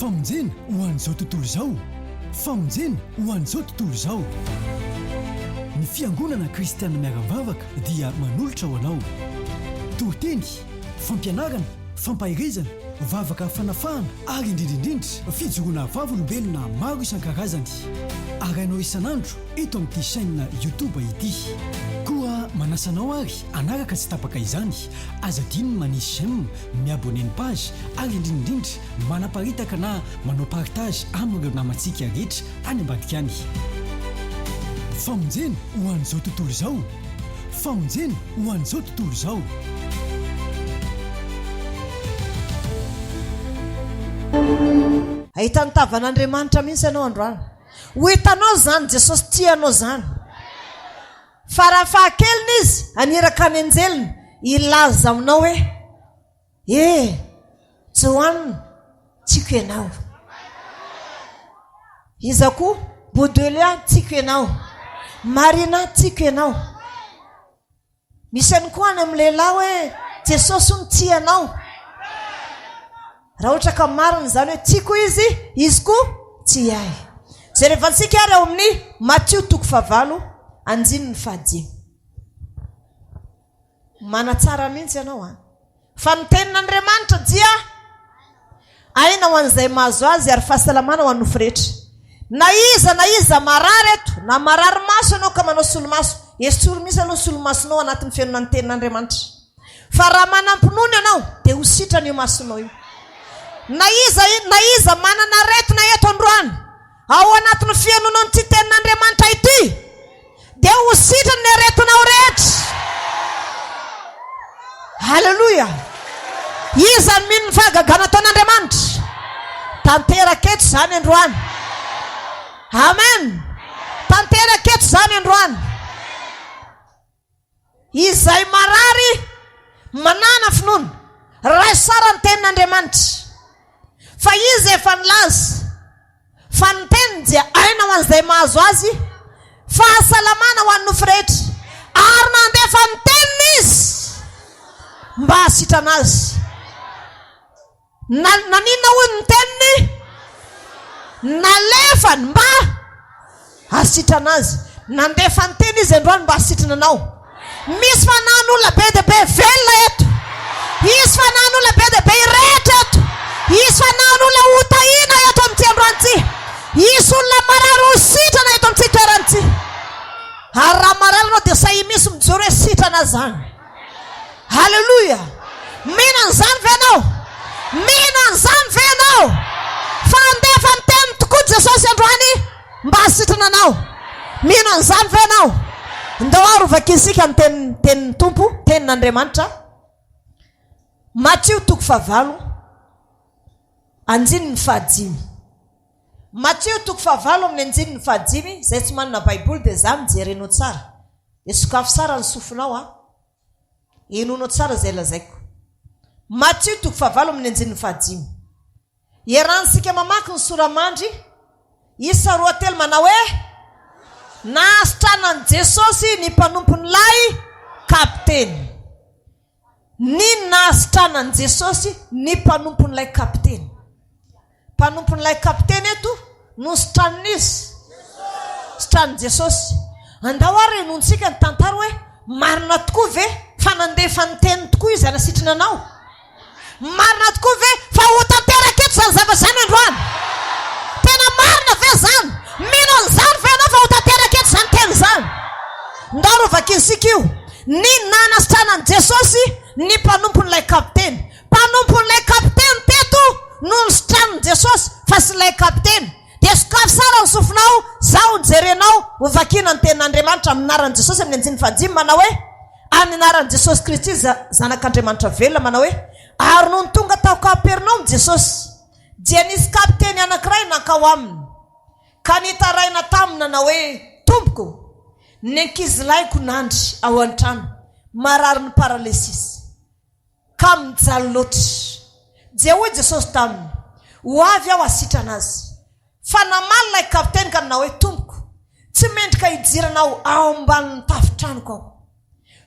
Famonjena ho an'izao tontolo izao. Famonjena ho an'izao tontolo izao. Ny fiangonana kristiana miara-mivavaka dia manolotra ho anao. Toriteny, fampianarana, fampahirizana, vavaka fanafahana ary indrindrindrindra fijoroana vavolombelona maro isan-karazany. Arainao isan'andro eto amin'ity chaîne YouTube ity. Koa manasanao ary anaraka tsy tapaka izany. Azadino manisy j'aime, miabonné ny page ary indrindrindrindra manaparitaka na manao partage amin'ireo namantsika rehetra any ambadika any. Famonjena ho an'izao tontolo izao. Famonjena ho an'izao tontolo izao. Ahitany tavan'Andriamanitra mihitsy ianao androany. Ho hitanao zany Jesosy tianao zany. Fa raha fahakeliny izy aniraka ny anjeliny ilaza aminao hoe Joanina tiako ianao. Iza koa Bodelia tiako ianao. Marina tiako ianao. Misy any koa any amin'ny lehilahy hoe Jesosy no tianao. Raha ohatra ka marina zany hoe tiako izy koa tia ahy. Zay rehefa antsika ary ao amin'ny Matthieu 9:5. Manatsara mihitsy ianao a. Fa ny tenin'Andriamanitra dia aina ho an'izay mahazo azy ary fahasalamana ho an'ny nofo rehetra. Na iza marary eto, na marary maso ianao ka manao solomaso, esotsoro misy aloha solomasonao anatin'ny fianonan'ny tenin'Andriamanitra. Fa raha manampinono ianao dia ho sitrana io masonao io. Na iza manana aretina eto androany ao anatin'ny fianonan'ity tenin'Andriamanitra ity dia ho sitrana ny aretinao rehetra. Halleluja. Iza ny mino ny fahagagana ataon'Andriamanitra. Tanteraka eto zany androany. Amen. Tanteraka eto zany androany. Izay marary manana finoana ray sara ny tenin'Andriamanitra. Fa izy efa nilaza fa ny teniny dia aina ho an'izay mahazo azy fahasalamana ho an'ny nofo rehetra. Ary nandefa ny teniny izy mba hasitrana azy. Nanina hoy ny teniny nalefany mba hasitrana azy. Nandefa ny teniny izy androany mba hasitrana anao. Misy fanan'olona be dia be velona eto. Misy fanan'olona be dia be irehetra eto. Misy fanan'olona hotahina eto amin'ity androany ity. Misy olona marary ho sitrana eto amin'ity toerana ity. Ary raha marary anao dia sahy misy mijoro hoe sitrana zany. Halleluja. Mihinana zany ve ianao? Mihinana zany ve ianao? Fa andefa ny teniny tokoa Jesosy androany mba hasitrana anao. Mihinana zany ve ianao? Ndao arovaka isika ny tenin'ny Tompo, tenin'Andriamanitra. Matthieu 9:5. Matthieu 9:5. Zay tsy manana baiboly dia za mijerenao tsara. Dia sokafo tsara ny sofinao a. Enonao tsara zay lazaiko. Matthieu 9:5. Iaransika mamaky ny soramandry isa 2 manao hoe nasitranan Jesosy ny mpanompon'ilay kapiteny. Ny nasitranan Jesosy ny mpanompon'ilay kapiteny. Mpanompon'ilay kapiteny eto no sitranin'izy. Sitranin Jesosy. Andao ary enontsika ny tantara hoe marina tokoa ve fa nandefa ny teniny tokoa izy anasitrana anao. Marina tokoa ve fa ho tanteraka eto zany zavatra zany androany. Tena marina ve zany? Mino an'izany ve ianao fa ho tanteraka eto zany teny zany. Ndao rovaka isika io. Ny nanasitranan Jesosy ny mpanompon'ilay kapiteny. Mpanompon'ilay kapiteny teto no nisitranin Jesosy fa sy ilay kapiteny. Dia sokafo tsara ny sofinao zaho nijerenao ho vakiana ny tenin'Andriamanitra amin'ny anaran'i Jesosy amin'ny 5 manao hoe amin'ny anaran'i Jesosy Kristy zanak'Andriamanitra velona manao hoe ary noho ny tonga tao Kapernaum Jesosy dia nisy kapiteny anankiray nankao aminy ka nitaraina taminy nanao hoe tompoko ny ankizilahyko nandry ao an-trano marary ny paralesisy ka mijaly loatra. Dia hoy Jesosy taminy ho avy aho hasitrana azy. Fa namaly ilay kapiteny ka nanao hoe tompoko tsy mendrika hijiranao ao ambanin'ny tafotranoko ao.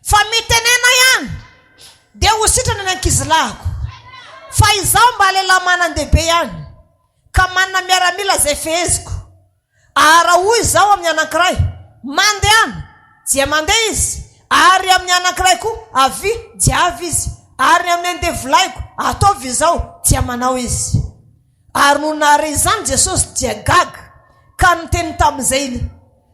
Fa mitenena ihany dia ho sitrana ny ankizilahiko. Fa izaho mba lehilahy manan-dehibe ihany ka manana miaramila zay feheziko. Ara hoy zao amin'ny anankiray mandeana dia mandeha izy, ary amin'ny anankiray koa avy dia avy izy, ary amin'ny andevolaiko ataovy izao dia manao izy. Ary no nare izany Jesosy dia gaga ka niteny tamin'izay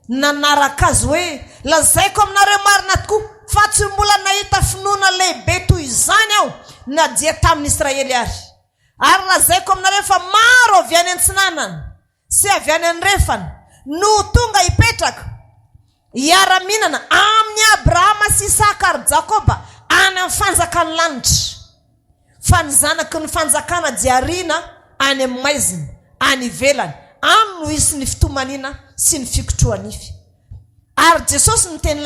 nanaraka azy hoe lazaiko aminareo marina tokoa fa tsy mbola nahita finoana lehibe toy izany aho na dia tamin'ny Israely ary lazaiko aminareo fa maro avy any antsinanana sy avy any andrefana no tonga hipetraka hiara-minana amin'ny Abrahama sy Isaka ary Jakoba any amin'ny fanjakany lanitra. Fa ny zanaky ny fanjakana dia ariana any amin'ny maizina any ivelany, any no isy ny fitomanina sy ny fikotroanify. Ary Jesosy niteny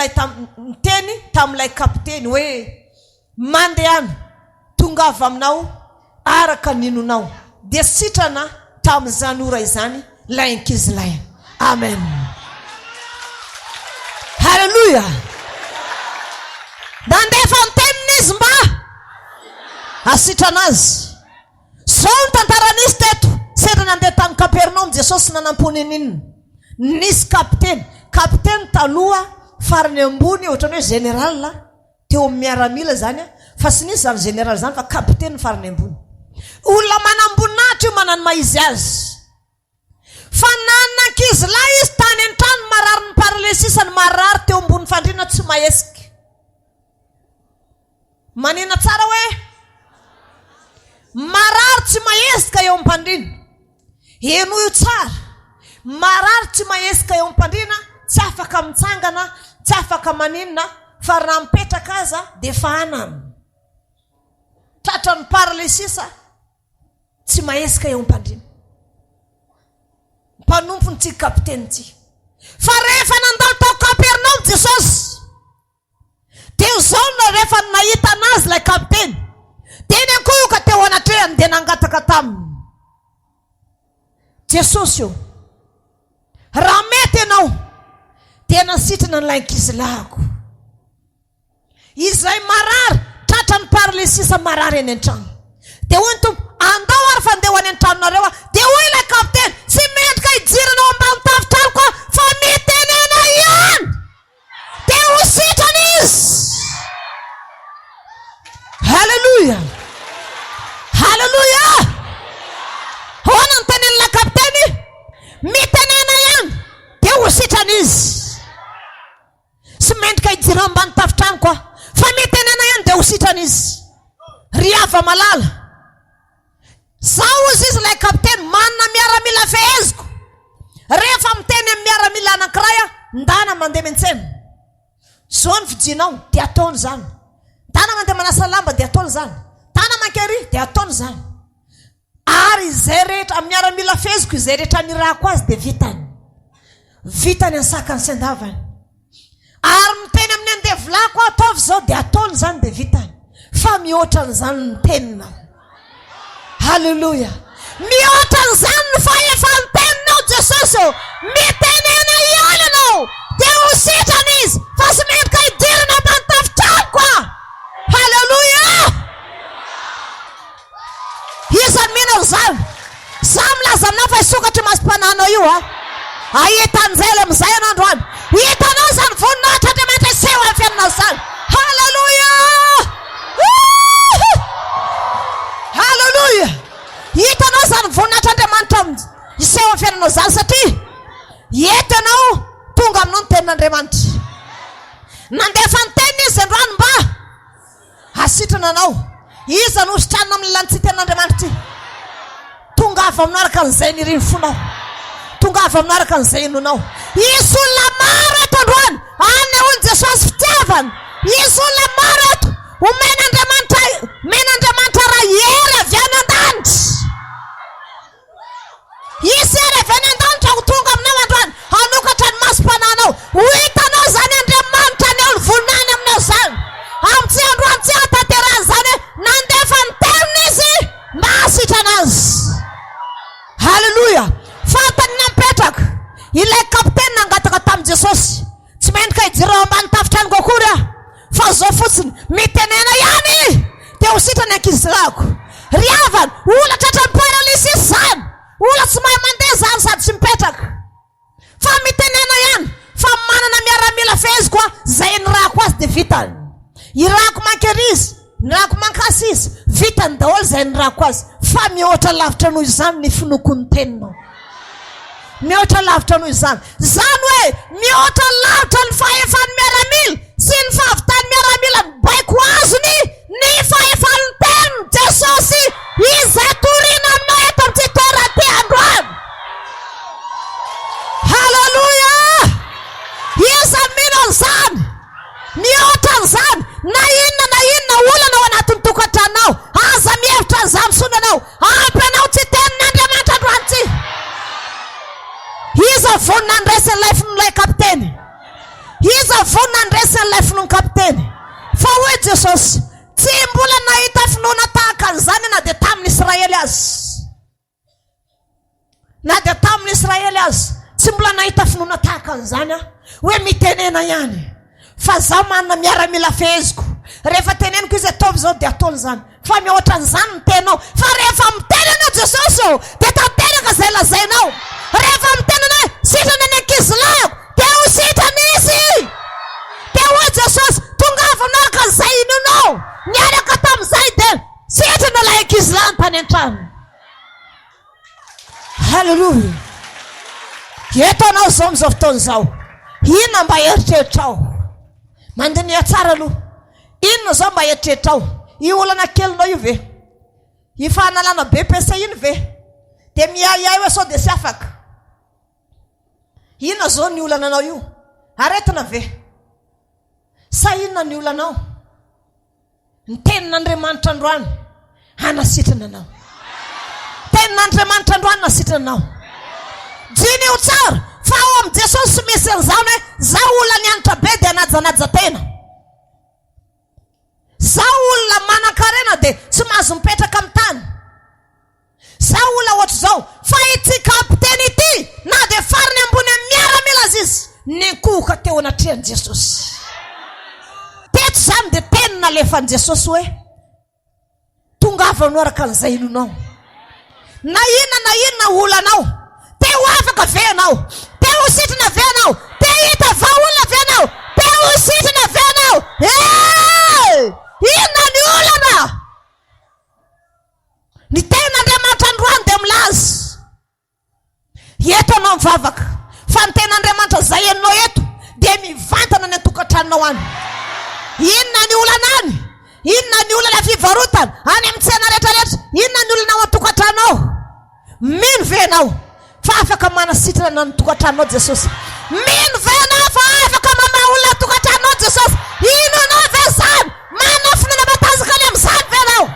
tamin'ilay kapiteny hoe mandeana tonga avy aminao araka ninonao, dia sitrana tamin'izany ora izany lay ankizilahy. Amen. Halleluja. Nandefa ny teninizy mba asitrana azy. Zao ny tantaran'izy teto. Sendra nandeha tamin'ny Kapernaum Jesosy nanamponin'inona. Nisy kapiteny taloha farany ambony ohatrany hoe general teo miaramila zany fa sy nisy zany general zany fa kapiteny farany ambony. Olona manambonatra io manany maizy azy. Fa nanan-kizilahy izy tany an-trano marary ny paralesisany marary teo ambony fandriana tsy mahesika. Manina tsara hoe marary tsy mahesika eo am-pandriana. Eno io tsara. Marary tsy mahesika eo am-pandriana, tsy afaka mitsangana, tsy afaka maninona, fa raha mipetraka aza dia efa anana. Tratra ny paralesisa tsy mahesika eo am-pandriana. Mpanompony ty kapiteny ty. Fa rehefa nandalo tao Kapernaum Jesosy, teo zao na rehefa nahita anazy lay kapiteny, teny akoho ka teo anatrehany dia nangataka taminy. Jesosy io, raha mety ianao dia nasitrana n'ilay ankizilahiko. Izay marary, tratra ny paralesisa marary eny an-trano. Dia hoy ny tompo, andao ary fandeha any an-tranonareo dia hoy ilay kapiteny, tsy mendrika hijiranao ambany tafitranoko fa mitenena ihany. Dia ho sitrana izy. Halleluja. Halleluja. Hoana ny tenen'ilay kapiteny, mitenena ihany dia ho sitrana izy. Tsy mendrika hijiranao ambany tafitranoko fa mitenena ihany dia ho sitrana izy. Riava malala. Zao izy ilay kapiteny manana miaramila feheziko. Rehefa miteny amin'ny miaramila anankiray ndana mandeha mentsena. Zao ny fijinao dia ataony zany. Tana mandeha manasa lamba dia ataony zany. Tana mankery dia ataony zany. Ary izay rehetra amin'ny miaramila feheziko izay rehetra nirahako azy dia vitany. Vitany ansakany sy andavany. Ary miteny amin'ny andevolako ataovy zao dia ataony zany dia vitany. Fa mihoatra n'izany ny tenina. Halleluja. Mihoatra n'izany ny fahefan'ny teninao Jesosy. Mitenena ihany ianao dia ho sitrana izy fa tsy mendrika hidirana ambany tafitranoko. Halleluja. Izany mihinao zany. Za milaza aminao fa hisokatra masom-pananao io ahitan'izay ilay amin'izay ianao androany. Hitanao zany voninahitra Andriamanitra iseho amin'ny fiainanao zany. Halleluja. Halleluja. Hitanao zany voninahitra Andriamanitra iseho amin'ny fiainanao zany satria eto ianao tonga aminao ny tenin'Andriamanitra. Nandefa ny teniny izy androany mba hasitrana anao. Iza no sitrana amin'ny lanitsy tenin'Andriamanitra ty. Tonga avy aminao araka an'izay niriny fonao. Tonga avy aminao araka an'izay inonao. Isy olona maro eto androany anehoany Jesosy fitiavana. Isy olona maro eto men'Andriamanitra raha hery avy any an-danitra. Isy hery avy any an-danitra ho tonga aminao androany hanokatra ny masom-pananao. Ho hitanao zany Andriamanitra ny olo voninahiny aminao zany. Amin'itsy androany tsy hatanterahany zany nandefa ny teniny izy mba hasitrana azy. Halleluja. Fatany nampetraka ilay kapiteny nangataka tamin'i Jesosy. Tsy mendrika hijirao ambany tafitranoko akory fa zao fotsiny mitenena ihany dia ho sitrana ankizilahiko. Riavana olatra tratra ny paralesisy zany. Ola tsy mahay mandeha zany sady tsy mipetraka. Fa mitenena ihany fa manana miaramila feziko zay ny rako azy de vitany. I rako mankerizy, ny rako mankasy izy, vitany daholo zay ny rako azy. Fa mihoatra lavitra noho izany ny finokony teninao. Mihoatra lavitra noho izany. Zany hoe mihoatra lavitra ny fahefany miaramila sy ny fahavitany miaramila ny baiko azony ny fahefany teniny Jesosy izay torina aminao eto amin'ity toerana ty androany. Haleluya! Iza mino an'izany, mihoatra an'izany, na inona olana ao anatin'ny tokantranonao, aza mihevitra an'izany sonanao, ampy anao tsy tenin'Andriamanitra androany ty. Iza vonina andresan'ilay finon'ilay kapiteny. Iza vonina andresan'ilay finon'ny kapiteny. Fa hoe Jesosy, tsy mbola nahita finoana tahaka an'izany na dia tamin'ny Israely azy. Na dia tamin'ny Israely azy. Tsy mbola nahita finoana tahaka an'izany hoe mitenena ihany. Fa zaho manana miaramila feziko. Rehefa teneniko izy ataovy zao dia ataony zany. Fa mihoatra an'izany ny tenao. Fa rehefa mitenena Jesosy dia tanteraka zay lazainao. Rehefa mitenena sitrana ny ankizilayako dia ho sitrana izy. Dia hoe Jesosy tonga avy naraka an'izay inonao. Niaraka tamin'izay dia sitrana ilay ankizilay tany an-trano. Haleluya. Eto anao zao amin'izao fotoana izao. Inona mba eritreritrao? Mandiniha tsara aloha. Inona zao mba eritreritrao? Io olana kelinao io ve? I fahanalana BPC iny ve? Dia miahiahy hoe sao dia sy afaka. Inona zao ny olananao io? Aretina ve? Sa inona ny olanao? Ny tenin'Andriamanitra androany hanasitrana anao. Tenin'Andriamanitra androany nasitrana anao. Jiny ho tsara fa ao amin'i Jesosy misy an'izany hoe zaho olona nianatra be dia najanaja tena. Zaho olona manan-karena dia tsy mahazo mipetraka amin'ny tany. Zaho olona ohatry zao fa ity kapiteny ity na dia farany ambony amin'ny miaramila azy izy nikohoka teo anatrehan'i Jesosy. Teto zany dia teny nalefan'i Jesosy hoe tongava araka an'izay inonao. Na inona olanao, te ho afaka ve anao, te ho sitrana ve anao, te hita vahaolona ve anao, te ho sitrana ve anao. Inona ny olana? Ny tenan'Andriamanitra androany dia milaza. Eto anao mivavaka fa ny tenan'Andriamanitra zay enao eto dia mivantana ny antokantranonao any. Inona ny olana any? Inona ny olana fivarotana any amin'ny tsena rehetrarehetra? Inona ny olana ao antokantranonao? Mino ve anao fa afaka manasitrana ny tokantranonao Jesosy? Mino ve anao fa afaka mamaha olona tokantranonao Jesosy? Inonao ve zany? Manao finoana matanjaka any amin'izany ve anao?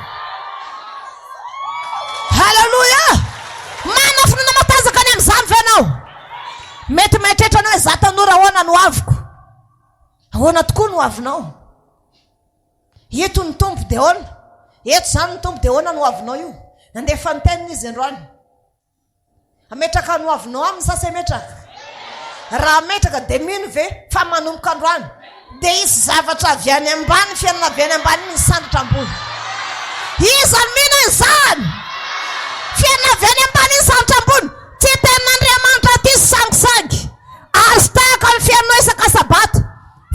Haleluya! Manao finoana matanjaka any amin'izany ve anao? Mety maetrehitra anao hoe za tanora ahoana no aviko. Ahoana tokoa no avinao? Eto ny tompo dia ahoana? Eto zany ny tompo dia ahoana no avinao io? Andefa ny teniny izy androany. Ametraka no avinao aminy sasay metraka. Raha metraka dia mino ve fa manomboka androany dia isy zavatra avy any ambany, fiainana avy any ambany ny sandratra ambony. Iza mino izany? Fiainana avy any ambany ny sandratra ambony. Tsy tenin'Andriamanitra ty sangisangy. Azo tahaka ny fiainanao isaka sabata.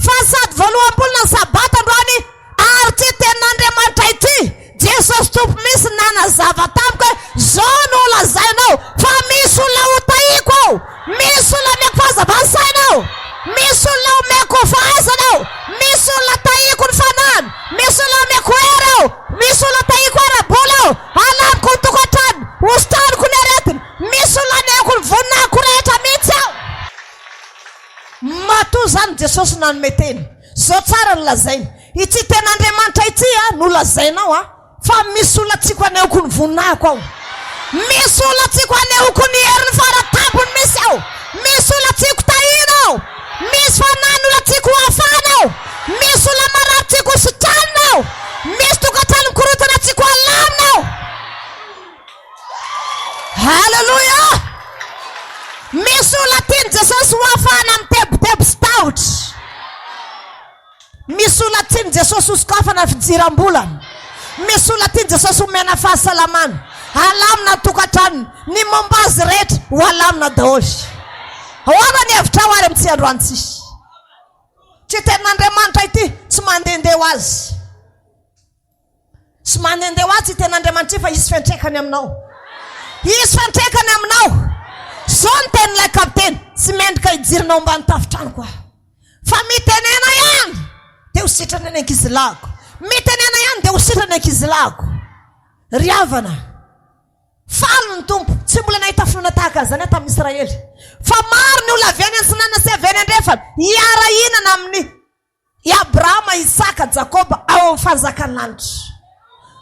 Fa sady voaloham-bolona ny sabata androany ary tsy tenin'Andriamanitra ity. Jesosy tompo misy nanazava tamiko hoe zao no lazainao fa misy olona ho tahiko ao, misy olona omeko fahazava-sainao, misy olona omeko fahaizanao, misy olona tahiko ny fanany, misy olona omeko era ao, misy olona tahiko ara-bola ao, alamiko ny tokantrano, hositraniko ny aretina, misy olona anehako ny voninahiko rehetra mihitsy ao. Matoa zany Jesosy nanome teny. Zao tsara no lazainy. Ity tenan'Andriamanitra ity no lazainao fa misy olona tsiko anehako ny voninahiko ao. Misy olona tsiko anehako ny herin'ny faratambony misy ao. Misy olona tsiko tahina ao. Misy fanany olona tsiko hafana ao. Misy olona marary tsiko sitrana ao. Misy tokantrano korotana tsiko alamina ao. Haleluya! Misy olona tiany Jesosy ho hafana mitebotebo sy tahotra. Misy olona tiany Jesosy ho sokafana fidiram-bolana. Misy olona tiany Jesosy homena fahasalamana. alamina tokatrano, ny momba azy rehetra ho alamina daholy. Ahoana ny hevitra ho ary amin'ny tsy androantsisy. Tsy ten'Andriamanitra ity tsy mandehandeha ho azy. Tsy mandehandeha ho azy ten'Andriamanitra fa isy fiantraikany aminao. Isy fiantraikany aminao. Zao ny tenin'ilay kapiteny, tsy mendrika hijirinao ambany tafitrano koa. Fa mitenena ihany dia ho sitrana ny ankizilahiko. Mitenena ihany dia ho sitrana ny ankizilahiko. Ry havana, falo ny tompo, tsy mbola nahita finoana tahaka an'izany tamin'ny Israely. Fa maro ny olona avy any an-tsinana sy avy any andrefana hiara-hinana amin'ny Abrahama, Isaka, Jakoba ao amin'ny fanjakan'ny lanitra.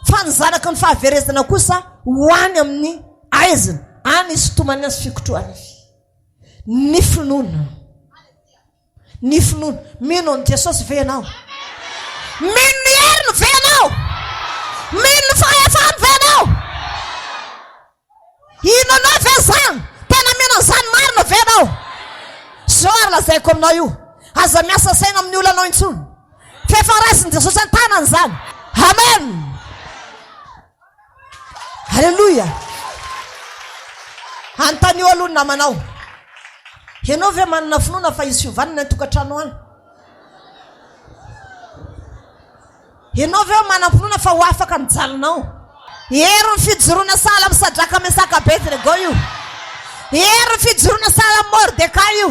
Fa ny zanaky ny fahaverezana kosa ho any amin'ny aizina, any isotomany azy fikotroany. Ny finoana. Ny finoana. Mino ny Jesosy venao. Mino ny heriny venao. Mino ny fahefany venao. Inonao vezany. Tena mino an'izany marina venao. Zao ary lazaiko aminao io. Aza miasa saina amin'ny olonanao intsony. Fefa raisin'i Jesosy an-tanany izany. Amen. Halleluja. Antanio aloha ny namanao. Ianao ve manana finoana fa izy fiovanana ny tokantrano any? Ianao ve manana finoana fa ho afaka mijalinao? Ero ny fijoroana sala amin'ny Sandraka, Mesaka, Abednego io. Ero ny fijoroana sala amin'ny Mordecai io.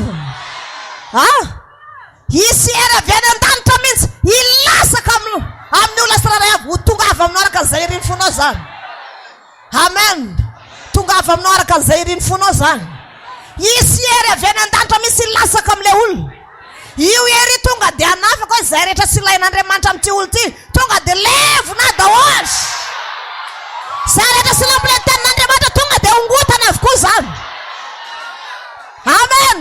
Isy era avy any an-danitra mihitsy ilasaka amin'ny olona siraray avy ho tonga avy aminao araka izay iriny fonao zany. Amen. Tonga avy aminao araka izay iriny fonao zany. Isy ery avy any an-danitra misy ilasaka amin'ilay olona. Io ery tonga dia hanafaka hoe izay rehetra sy ilain'Andriamanitra amin'ity olona ity tonga dia levona daholy. Izay rehetra sy ilain'ilay tenin'Andriamanitra tonga dia hongotana avokoa zany. Amen.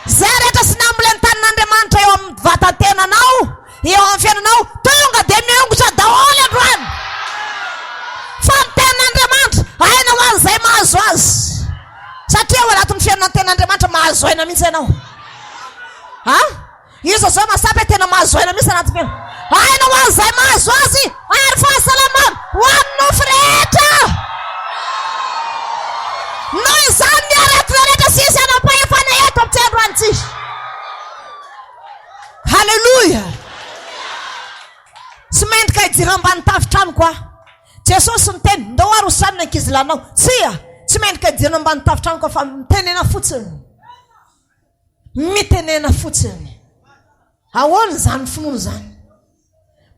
Izay rehetra sy nambola ny tanin'Andriamanitra eo amin'ny vatantenanao, eo amin'ny fiainanao tonga dia miongotra daholy androany. Fa ny tenin'Andriamanitra aina ho an'izay mahazo azy. Satria ao anatin'ny fiainana tenin'Andriamanitra mahazo aina mihitsy ianao. Izo zao masapy tena mahazo aina mihitsy anaty fiainana. Aina ho an'izay mahazo azy ary fahasalamana ho an'ny nofo rehetra. Noho izany ny aretina rehetra sy izy anam-pahefana eto amin'ny tsy androantsika. Halleluja. Tsy mendrika hijiry ambany tafitrano koa. Jesosy miteny, ndao ary ho sany ny ankizilanao. Tsy mendrika hijiry ambany tafitrano koa fa mitenena fotsiny. Mitenena fotsiny. Ahoana zany finoana zany?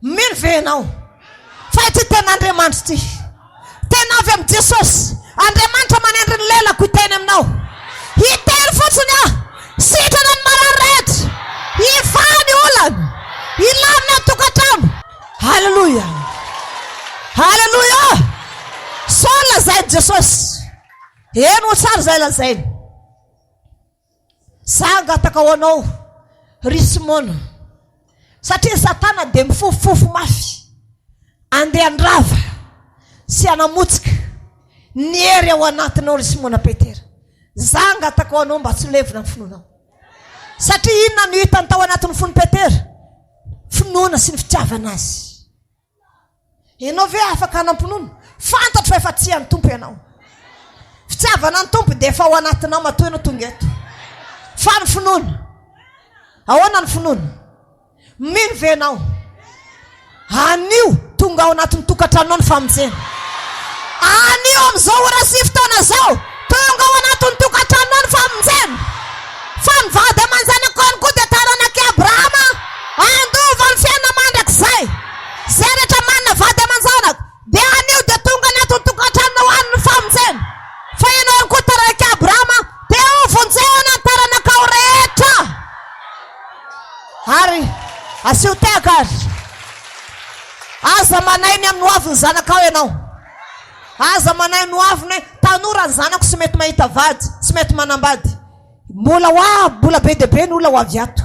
Mino venao. Fa ity ten'Andriamanitra ity. Tena avy amin'ny Jesosy. Andriamanitra manendry ny lelako hiteny aminao. Hiteny fotsiny sitrana ny marany rehetra. Hivany olana. Ilamina ny tokantrano. Halleluja. Halleluja. So lazainy Jesosy. Eno tsara zay lazainy. Sangataka ho anao ry Simona. Satria Satana dia mifofofofo mafy. Andeha andrava sy anamotsika ny hery ao anatinao ry Simona Petera. Zangataka ho anao mba tsy levina ny finoanao. Satria inona no hitany tao anatin'ny fony Petera? Finoana sy ny fitiavana azy. Ianao ve afaka hanampinoana? Fantatro fa efa tsy an'ny tompo ianao. Fitiavana ny tompo dia efa ao anatinao matoy no tonga eto. Fa ny finoana. Ahoana ny finoana? Mino venao. Anio tonga ao anatin'ny tokantranonao ny famonjena. Anio amin'izao ora sy fotoana zao tonga ao anatin'ny tokantranonao ny famonjena. Fa ny vady aman-janaka koa dia taranaki Abrahama andova ny fiainana mandrakizay. Izay rehetra manana vady aman-janaka dia anio dia tonga anatin'ny tokantranonao an'ny famonjena. Fa ianao ihany koa taranaki Abrahama dia ovonjena ny taranakao rehetra. Ary asio teka ary. Aza manainy amin'ny hoavy ny zanakao ianao. Aza manainy hoaviny tanora ny zanako sy mety mahita vady, sy mety manambady. Mbola hoavy, mbola be dia be ny olona hoavy ato.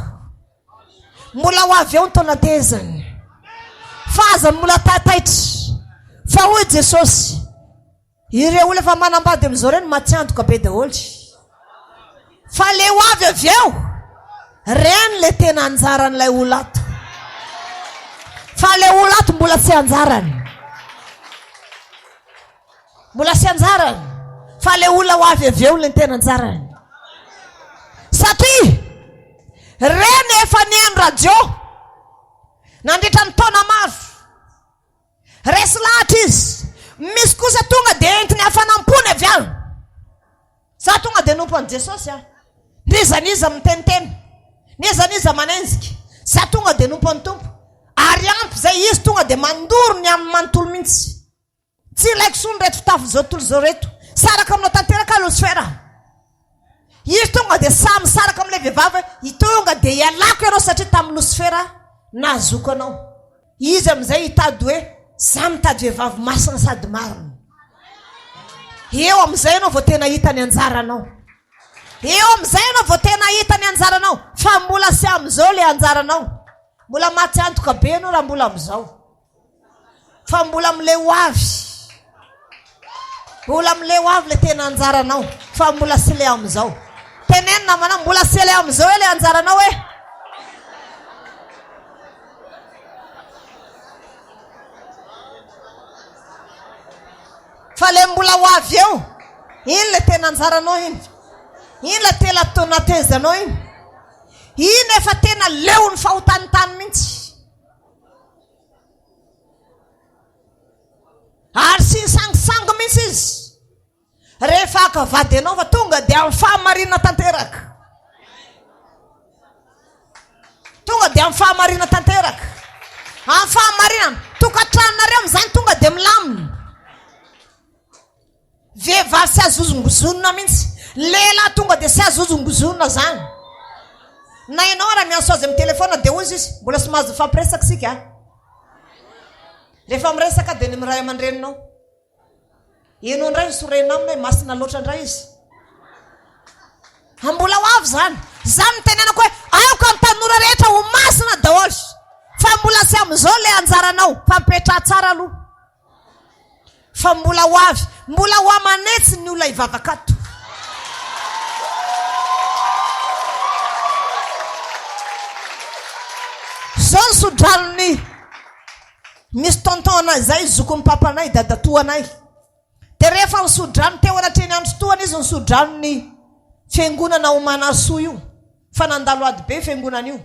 Mbola hoavy eo ny taona tezany. Fa aza mbola tataitra. Fa hoy Jesosy, ireo olona efa manambady amin'izao reny matsiantoka be daholy. Fa le hoavy avy eo, reny le tena anjaran'ilay olona ato. Fa le olona ato mbola tsy anjarany. mbola sy anjarany fa le olona ho avy avy eo le tena anjarany satria reny efa nihaino radio nandritra ny taona maro resy lahatra izy misy kosa tonga dia entiny hafanampony avy ao za tonga dia nompo an' Jesosy a nizaniza miteniteny nizaniza manenjika za tonga dia nompo any tompo ary ampy zay izy tonga dia mandoro ny amin'ny manontolo mihitsy tsy ilaiko sony reto fitafy zao tontolo zao reto saraka aminao tanteraka losfera izy tonga dia samy saraka amin'ilay vehivavy itonga dia ialako ianao satria tamin'ny losfera nahazoko anao izy amin'izay hitady hoe za mitady vehivavy masina sady marina eo amin'izay ianao vao tena hita ny anjaranao eo amin'izay ianao vao tena hita ny anjaranao fa mbola sy amin'izao le anjaranao mbola maty antoka be anao raha mbola amin'izao fa mbola amin'le hoavy mbola amin'le hoavy le tena anjaranao fa mbola sy le amin'izao teneny namana mbola sy le amin'izao hoe le anjaranao hoe fa le mbola hoavy eo iny le tena anjaranao iny le tena tonatezanao iny efa tena leo ny fahotanitany mihitsy ary sy sangisangy mihitsy izy rehefa akavady anao fa tonga dia amin'ny fahamarina tanteraka tonga dia amin'ny fahamarina tanteraka amin'ny fahamarina tokantranonareo amin'izany tonga dia milamina vehivavy sy azozongozonona mihitsy lehilahy tonga dia sy azozongozonona zany na ianao raha mianso azy amin'ny telefona dia ozy izy mbola sy mahazo fampiresaka sika rehefa miresaka dia ny miray aman-dreninao ianao indray ny sorenina amina hoe masina loatra indray izy mbola ho avy zany za mitenenako hoe aoka ny tanora rehetra ho masina daholy fa mbola sy amin'izao le anjaranao fa mipetra tsara aloha fa mbola ho avy mbola ho amanetsy ny olona hivavakato zao ny sodranony misy tontonanay zay zokon'ny papanay dadatoanay dia rehefa nisodrano teo anatreny andro toana izy nisodranony fiangonana homana soa io fa nandalo ady be fiangonana io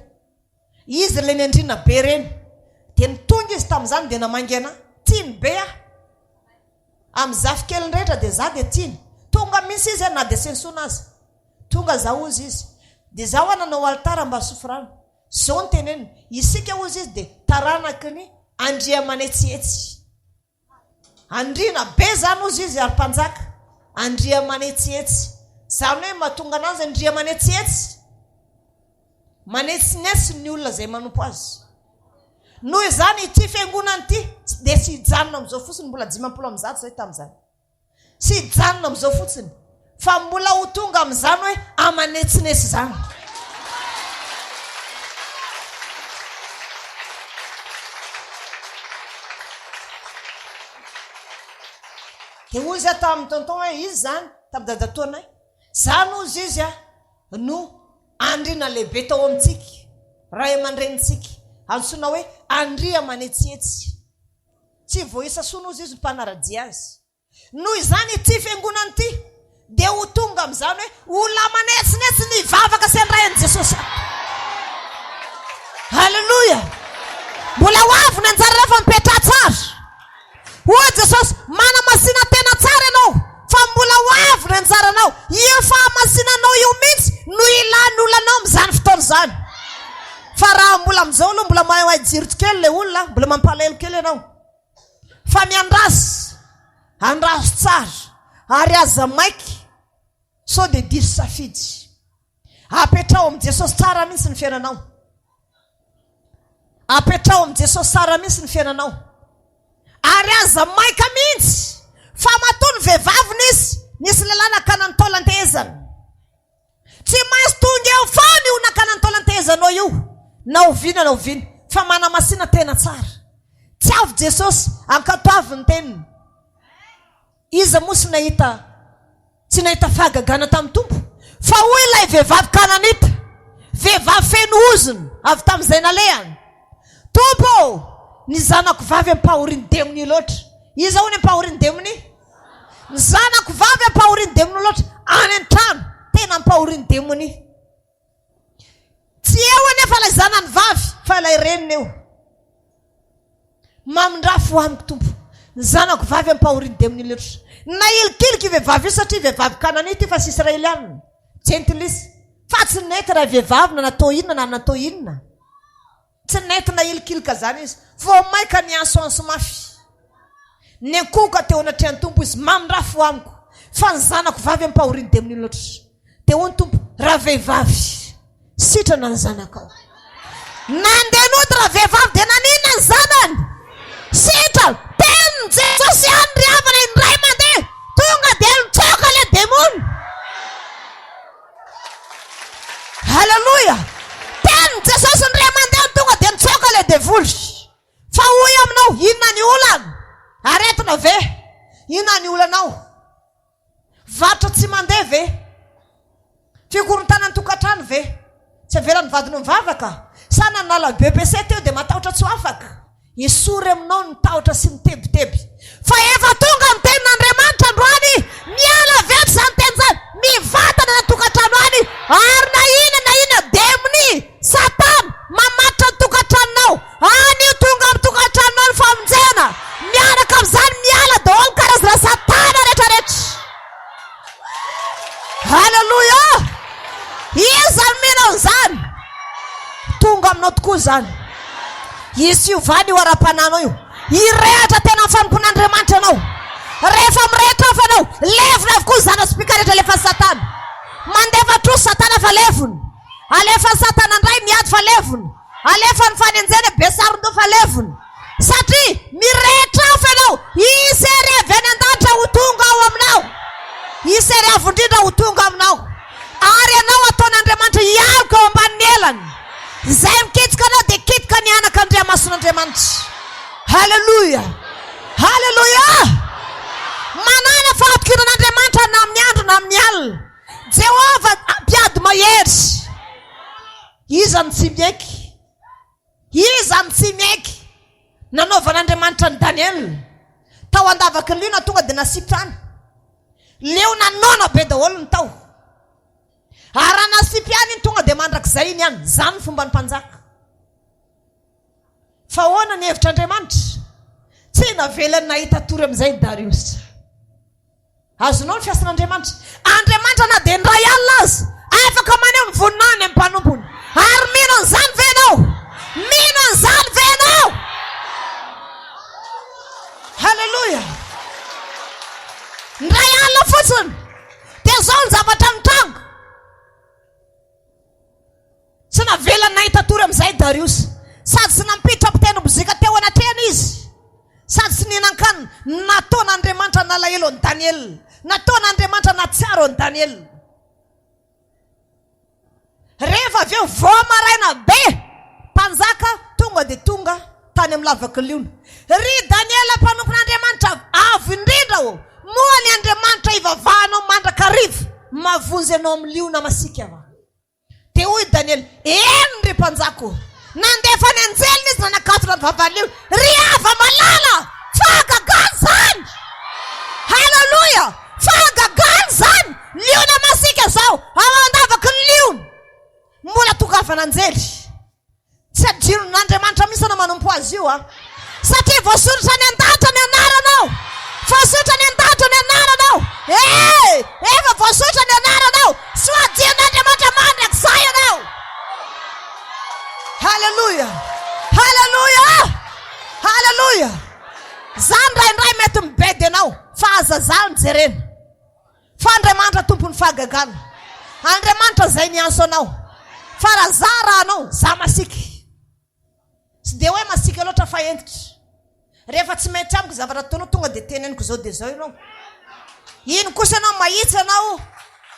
izy le niandrina be reny dia nitonga izy tamin'izany dia namangana tiany be a amin'ny zafikeliny rehetra dia za dia tiany tonga misy izy na dia sensona azy tonga za ozy izy dia za ho ananao altara mba sofrano zao ny teneny isika ozy izy dia taranaky ny andria manetsihetsy andriana be zany ozy izy ary mpanjaka andria manetsihetsy zany hoe mahatonga anazy andria manetsihetsy manetsinetsy ny olona zay manompo azy noho izany ity fiangonana ity dia sy hijanona amin'izao fotsiny mbola 50 zay tamin'izany sy hijanona amin'izao fotsiny fa mbola ho tonga amin'izany hoe amanetsinetsy zany dia ozy atao amin'ny tonton hoe izy zany tamin'ny dadatoanay zany ozy izy a no andriana lehibe tao amintsika raha aman-drenitsika ansona hoe andria manetsihetsy tsy voisa sona ozy izy mpanaradia azy noho izany ity fiangonana ity dia ho tonga amin'izany hoe olona manetsinetsy ny vavaka sy andrayan'i Jesosy halleloja mbola ho avy ny anjara rehefa mipetra tsara oa Jesosy mana masina tena tsara ianao fa mbola ho avy ny anjaranao io fahamasinanao io mihitsy no ilany olonanao amin'izany fotoana zany fa raha mbola amin'izao aloha mbola mahay jirotsy kely le olona mbola mampalelo kely ianao fa miandraso tsara ary aza maiky so dia diso safidy apetrao amin'i Jesosy tsara mihitsy ny fiainanao apetrao amin'i Jesosy tsara mihitsy ny fiainanao ary aza maika mihitsy fa matony vehivavy nisy lehilahy nakana ny taolantehezana tsy maintsy tonga eo fany io nakana ny taolantehezanao io na oviana fa mana masina tena tsara tsy avy Jesosy ankatoavy ny teniny izy mosy tsy nahita fahagagana tamin'ny tompo fa hoy ilay vehivavy kananita vehivavy feno ozony avy tamin'izay nalehany tompo ny zanako vavy ampahoriny demony loatra izy ao ny ampahoriny demony ny zanako vavy ampahoriny demony loatra any an-trano tena ampahoriny demony tsy eo anefa ilay zanany vavy fa ilay reniny eo mamindrafo amiko tompo ny zanako vavy ampahoriny demony loatra na ilikiliky vehivavy io satria vehivavy kananity io fa sy israelianina gentilisy fa tsy nety raha vehivavy na natao inona na natao inona tsy nety na ilikilika zany izy vo maika ny ansoanso mafy ny akoka teo anatrehany tompo izy mamindrafo amiko fa ny zanako vavy ampahoriny demony loatra teo ny tompo raha vehivavy sitrana ny zanakao nandenody raha vehivavy dia naninona ny zanany sitra teny jesosy any ryavana indray mandeha tonga dia mitsoka le demony halleluja teny jesosy ndray mandeha tonga dia mitsoka le devoly fa hoy aminao inona ny olana aretina ve inona ny olanao vatra tsy mandeha ve fikorontanany tokantrano ve tsy avelany vadiny mivavaka sana nala BPC teo dia matahotra tsy ho afaka isory aminao ny tahotra sy mitebiteby fa efa tonga ny tenin'Andriamanitra androany miala veto zany teny zany mivatana na tokantrano any ary na ina demony satana mamatra ny tokantranonao any io tonga amin'ny tokantranonao ny famonjena miaraka amin'izany miala daholo karazana satana rehetrarehetra halleluja izany minao zany tonga aminao tokoa zany izy io vany io ara-pananao io irehatra tena fampon'Andriamanitra anao rehefa mirehitra fa anao levona avokoa zany aspika rehetra alefa satana mandefa tro satana fa levony alefa satana ndray miady fa levony alefa ny fanenjeny besarondo fa levony satria mirehitra fa anao isery aveny an-danitra ho tonga ao aminao isery avondrindra ho tonga aminao ary anao ataon'Andriamanitra ialika ao ambanin'ny elany zay miketika anao dia kitika ny anaka andriamason'Andriamanitra halleluja halleluja manana fahatokirana na amin'ny andro na amin'ny alina Jehova mpiady mahery izany tsy mieky izany tsy mieky nanaovan'Andriamanitra ny Daniel tao andavaka ny liona tonga dia nasitrany leo nanona be daholo ny tao ary nasipy any iny tonga dia mandrakizay iny any zany fomba ny mpanjaka fa hoana ny hevitr'Andriamanitra tsy navelany nahita tory amin'izay Darius azonao ny fiasan'Andriamanitra Andriamanitra na dia ndray alina azy afaka maneho mivonina any amin'ny mpanompony ary mino an'izany venao mino an'izany venao halleluja ndray alina fotsiny dia zao ny zavatra mitrango tsy navelany nahita tory amin'izay Darius sady tsy nampiditra mpiteny mozika teo anatrehany izy sady tsy nihinan-kanina nataon'Andriamanitra nalahelo ny Daniel nataon'Andriamanitra natsiaro ny Daniel rehefa avy eo vao maraina be mpanjaka tonga dia tonga tany amin'ny lavaka liona ry Daniel mpanompon'Andriamanitra avo indrindra o moa ny Andriamanitra ivavahanao mandrakarivo mavonjy anao amin'ny liona masika va dia hoy Daniel eny ry mpanjako nandefa ny anjelina izy nanakatona ny vavanliona ry ava malala fahagagany zany halleluja fahagagany zany liona masika zao ao andavaka ny liona mbola tokavana anjely tsy adrinon'Andriamanitra misy na manompo azy io satria voasoratra ny an-dahatra ny anaranao voasoratra ny an-dahatra ny anaranao efa voasoratra ny anaranao sy hoadin'Andriamanitra mandrakizay anao halleluja halleluja halleluja zany raindray mety mibedy anao fa azazany jerena fa Andriamanitra tompony fahagagana Andriamanitra zay ny anso anao fa raha za raha anao za masika tsy dia hoe masika loatra fa entitra rehefa tsy mety amiko zavatra ataonao tonga dia teneniko zao dia zao ianao iny kosa anao mahitsy anao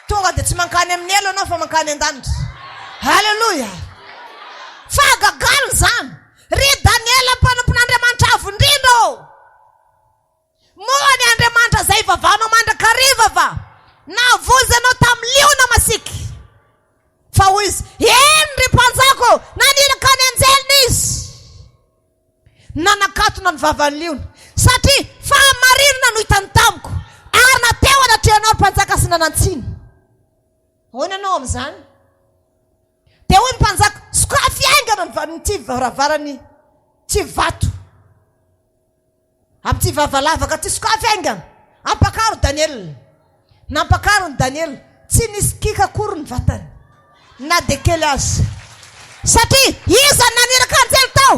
tonga dia tsy mankany amin'ny elo anao fa mankany an-danitra halleluja fahagagana zany ry Daniel mpanompon'Andriamanitra avo indrindra moa ny Andriamanitra zay vavanao mandrakariva va navozy anao tamin'ny liona masika fa hoy izy eny ry mpanjako nanilaka ny anjelina izy nanakatona ny vavan'ny liona satria fahamarinana no hitany tamiko ary nanantsiny. Hoana anao amin'izany? Dia hoy ny mpanjaka, sokafy aingana nyty varavarany ty vato. Amin'ity vavalava ty sokafy aingana. Ampakaro Daniel. Nampakaro ny Daniel. Tsy nisy kika akory ny vatany. Na de kely azy. Satria iza naniraka anjely tao?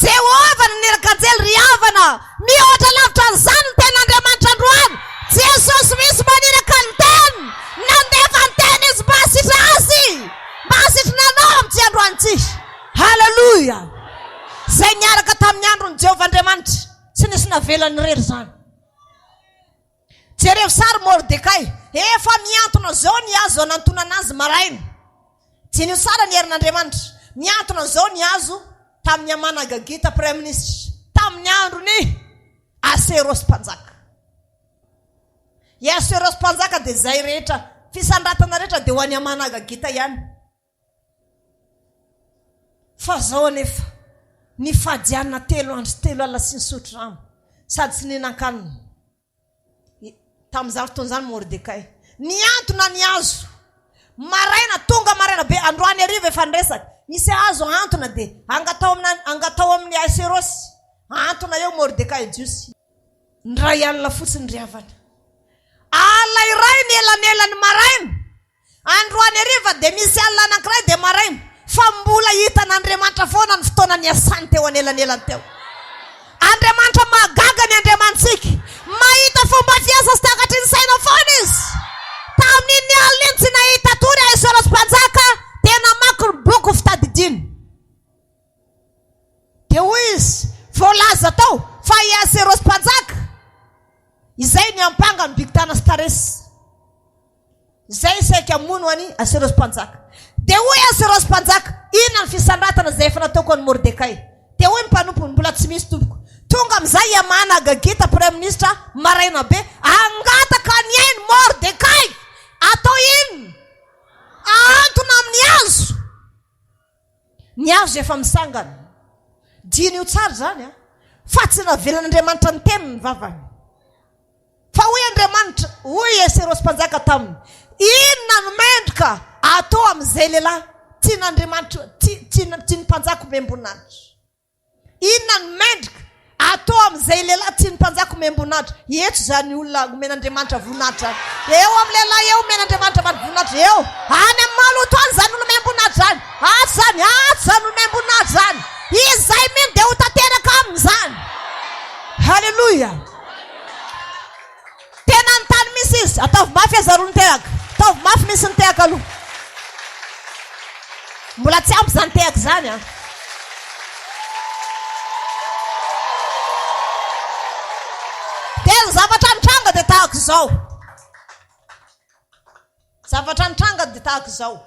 Jehova naniraka anjely ry havana. Mihoatra lavitra an'izany ny ten'Andriamanitra androany. Jesosy misy maniraka ny teny. Nandefa ny teny izy mba hasitra azy. Mba hasitrana anao amin'ity androany ity. Halleluja. Zay niaraka tamin'ny androny Jehova Andriamanitra. Tsy nisy navelany rery zany. Jereo sary Mordekay. Efa miantona zao ny azo anantonana azy maraina. Jenio sara ny herin'Andriamanitra. Miantona zao ny azo tamin'ny amana Gagita Prime Ministre. Tamin'ny androny Aserosy mpanjaka. Aserosy mpanjaka dia zay rehetra. Fisandratana rehetra dia ho any amana Gagita ihany. Fa zao anefa ny fadiana 3 andro 3 alina sy ny sotro rano. Sady tsy ninan-kanina. Tamin'izany fotoan'izany Mordekay. Niantona ny azo. Maraina tonga maraina be androany ariva efa nresaka. Misy azo antona dia angatao amin'ny Aserosy. Antona eo Mordekay jiosy. Ndray alina fotsiny ry havana. Ala iray ny elanelany maraina. Androany ariva dia misy alina anankiray dia maraina. Fa mbola hitan'Andriamanitra foana ny fotoana ny asany teo anelanelany teo. Andriamanitra mahagaga ny Andriamantsika. Mahita fomba fiasa sy takatry ny saina foana izy. Tamin'ny alina tsy nahita tory Aserosy mpanjaka dia namaky ny boky fitadidiny. Dia hoy izy voalaza tao fa i Aserosy mpanjaka izay ny ampanga ny bikitana sy taresy. Izay saika mono any Aserosy mpanjaka. Dia hoy Aserosy mpanjaka, inona ny fisandratana izay efa nataoko any Mordekay? Dia hoy ny mpanompo, mbola tsy misy tompoko. Tonga amin'izay amana Gagita Prime Ministre maraina be, angataka ny ainy Mordekay. Atao inona? Antona amin'ny hazo. Ny hazo efa misangana. Diny io tsara zany a. Fa tsy navelan'Andriamanitra ny teniny ny vavany. Fa hoy Andriamanitra, hoy Aserosy mpanjaka taminy, inona no mendrika atao amin'izay lehilahy tian'Andriamanitra, tiany mpanjaka omem-boninahitra. Inona no mendrika atao amin'izay lehilahy tiany mpanjaka omem-boninahitra. Eto zany olona omen'Andriamanitra voninahitra. Eo amin'ny lehilahy eo omen'Andriamanitra voninahitra eo. Any amin'ny maloto any zany olo omem-boninahitra zany. Ato zany olo omem-boninahitra zany. Izay mino dia ho tanteraka amin'izany. Halleluja. Tena ny tany misy izy. Ataovy mafy azaro ny tehaka. Ataovy mafy misy ny tehaka aloha. Mbola tsy ampy zany tehaka zany a. Tena zavatra nitranga dia tahaka izao. Zavatra nitranga dia tahaka izao.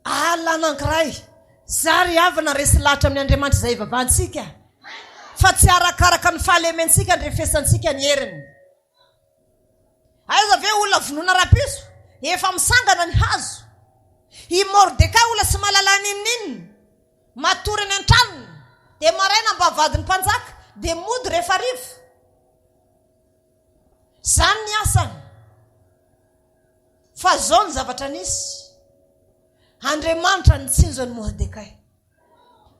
Ala anankiray. Zary havana resy lahatra amin'ny Andriamanitra izay vavantsika. Fa tsy arakaraka ny fahalementsika ny refesantsika ny heriny. Aiza ve olona vonoina rapiso? Efa misangana ny hazo. I Mordekay olona sy mahalala ninnininy. Matory ny an-tranony. Dia maraina mba vadiny mpanjaka. Dia mody rehefa rivo. Zany ny asany. Fa zao ny zavatra nisy. Andriamanitra nitsinjo ny Mordekay.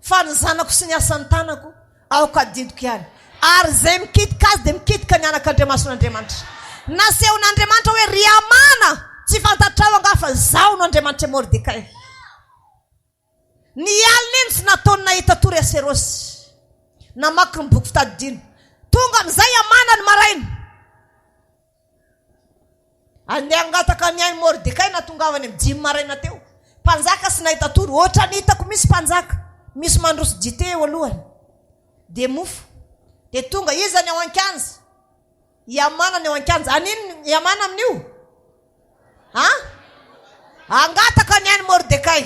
Fa ny zanako sy ny asan'ny tanako aoka didiko ihany. Ary zay mikitika azy dia mikitika ny anak'Andriamanitra. Nasehon'Andriamanitra hoe ry amana tsy fantatrao angafa zao no Andriamanitra Mordekay. Ny alina iny tsy nataony nahita tory Aserosy. Namaky ny boky fitadidiny. Tonga amin'izay amana ny maraina. Andeha angataka ny ainy Mordekay natongavany amin'ny 5 maraina teo. Mpanjaka sy nahita tory. Ohatra ny hitako misy mpanjaka. Misy mandroso dite eo alohany. Dia mofo. Dia tonga iza ny ao an-kianja. Iamana ny ao an-kianja. Anino iamana amin'io? Angataka ny ainy Mordekay.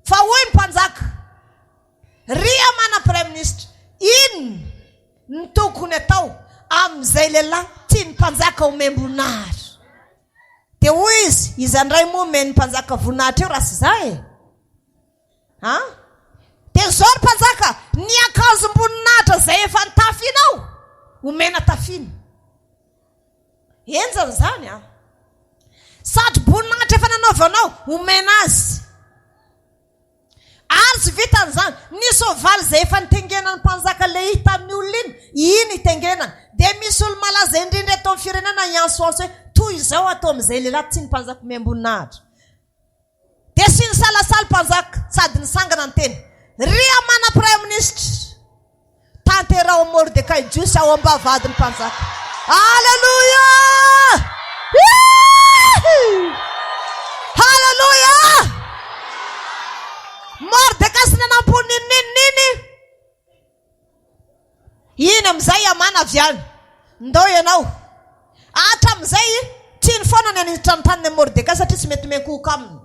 Fa hoy ny mpanjaka, ry amana Prime Ministre, inona ny tokony atao amin'izay lehilahy tiany mpanjaka omem-boninahitra? Dia hoy izy, izandray moa omeny mpanjaka voninahitra eo raha sy izay. Dia zao ny mpanjaka, ny akanjo-boninahitra izay efa nitafianao omena tafiny enjany zany a sady boninahitra efa nanaovanao omena azy ary tsy vitan'izany ny soavaly zay efa nitengenany mpanjaka le hita amin'ny olona iny itengenany dia misy olo malaza indrindra atao amin'ny firenena iansoanso hoe toy izao atao amin'izay lehilahy tsy ny mpanjaka miamboninahitra dia sy ny salasala mpanjaka sady nisangana ny teny ria mana prime ministre tanterao Mordecai jiosy ao ambavadiny mpanjaka halleluja halleluja Mordecai sy nanamponinnininy iny amizay amana avy any ndao ianao atra amizay tiany foana ny aniditra ny taniny Mordecai satria tsy mety mekoka aminy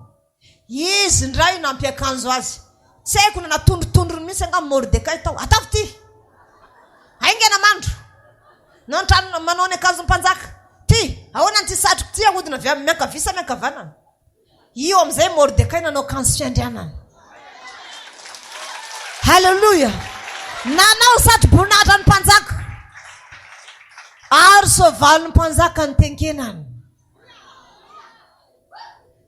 izy ndray nampiakanjo azy tsy haiko na natondrotondrony mihitsy anga Mordecai tao atavy ty aingana mandro nantrano manao ny akanjo mpanjaka ty ahoana ny ty satroko ty ahodina avy amin'ny miankavisa miankavanana io amizay Mordecai nanao akanjo fiandrianana halleluja nanao sady boninahitra ny mpanjaka ary soavaly ny mpanjaka ny tengenany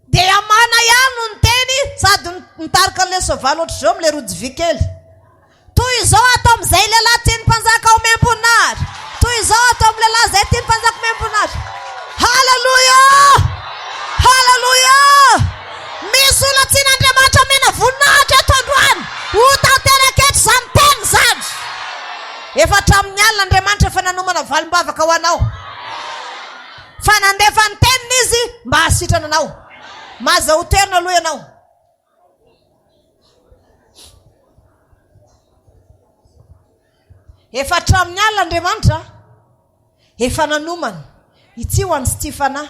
dia amana ihany no ny teny sady nitarika le soavaly ohatra zao amile rojo vy kely toy izao atao amizay lehilahy tiany mpanjaka ao miamboninahitra toy izao atao amin'ny lehilahy zay tiany mpanjaka miamboninahitra halleluja halleluja misy olona tian'Andriamanitra mena voninahitra eto androany hotanteraketry zany teny zany efa hatramin'ny alina Andriamanitra efa nanomana valim-bavaka ho anao fa nandefa ny teniny izy mba hasitrana anao maza ho toerina aloha ianao efa hatramin'ny alina Andriamanitra efa nanomana ity ho an'ny Stifana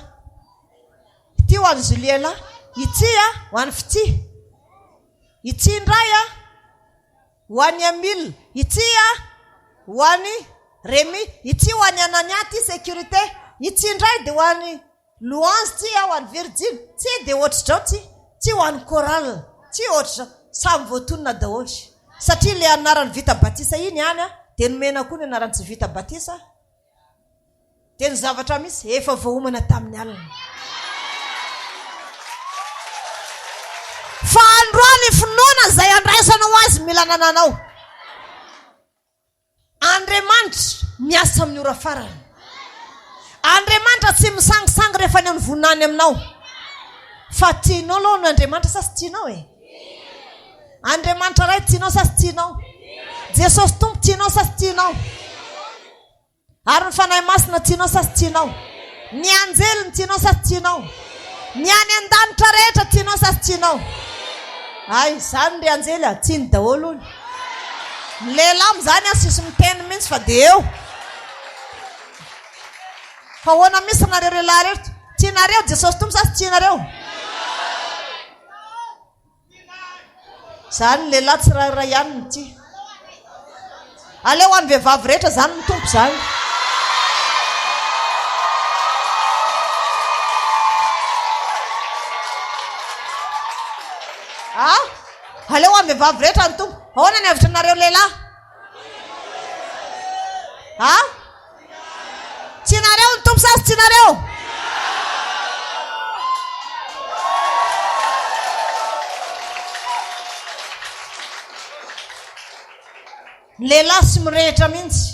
ity ho an'ny Juillet ity ho an'ny Fity ity indray ho an'ny Emile ity ho an'ny Remy ity ho an'ny Ananiaty sécurité ity indray dia ho an'ny Louange ty ho an'ny Virgile ty dia ohatr'izao ty ho an'ny Coral ty ohatra samy voatonona daholo satria le anarany vita batisa iny hany dia nomena koa ny anarany tsy vita batisa dia ny zavatra misy efa voaomana tamin'ny alina fa androany finoana zay andraisanao azy mila nananao Andriamanitra miasa amin'ny ora farany Andriamanitra tsy misangisangy rehefa ny vonany aminao fa tianao aloha no Andriamanitra sa sy tianao Andriamanitra ray tianao sa sy tianao Jesosy tompo tianao sa sy tianao ary ny fanahy masina tianao sa sy tianao ny anjeliny tianao sa sy tianao ny any an-danitra rehetra tianao sa sy tianao ay zany ry anjely tiany daholo ony ny lehilahy am'izany sisy miteny mihitsy fa dia eo fa hoana misy nareo lehilahy rehetra tianareo Jesosy tompo sa sy tianareo zany ny lehilahy tsy raha ihany ny ty aleo ho an'ny vehivavy rehetra zany ny tompo zany aleo ho an'ny vehivavy rehetra ny tompo ahoana ny hevitra nareo lehilahy tianareo ny tompo sa sy tianareo lehilahy sy mirehitra mihitsy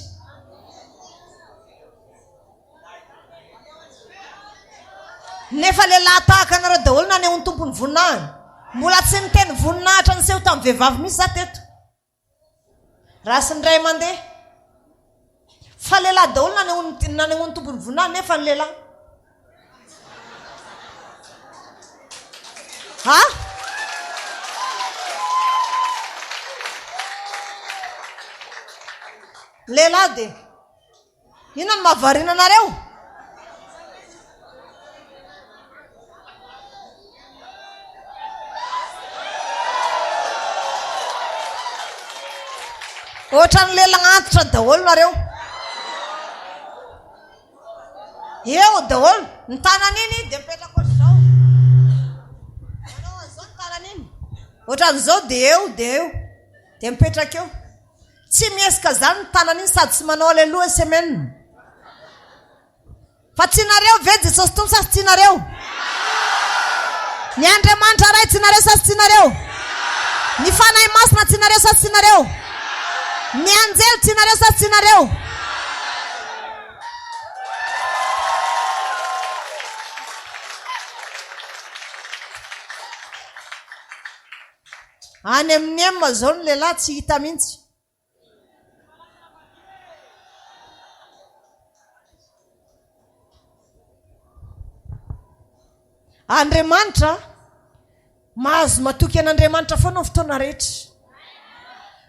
nefa lehilahy tahaka anareo daholo na ny tompony voninahiny mbola tsy niteny voninahitra nyseho tamin'ny vehivavy misy za teto raha sy ndray mandeha fa lehilahy daholo na ny tompony voninahiny nefa ny lehilahy lehilahy dia ina ny mahavariana anareo ohatra ny lehilahy antitra daholo nareo eo daholo ny tanan'iny dia mipetraka ohatr'izao manao an'izao ny tanan'iny ohatran'izao dia eo dia mipetraka eo tsy miesika zany ny tanana iny sady tsy manao aleloha semaine fa tsinareo ve Jesosy tompo sa tsinareo ny Andriamanitra ray tsinareo sa tsinareo ny fanahy masina tsinareo sa tsinareo ny anjely tsinareo sa tsinareo any amin'ny emma zao ny lehilahy tsy hita mihitsy Andriamanitra mahazo matoky an'Andriamanitra foana ny fotoana rehetra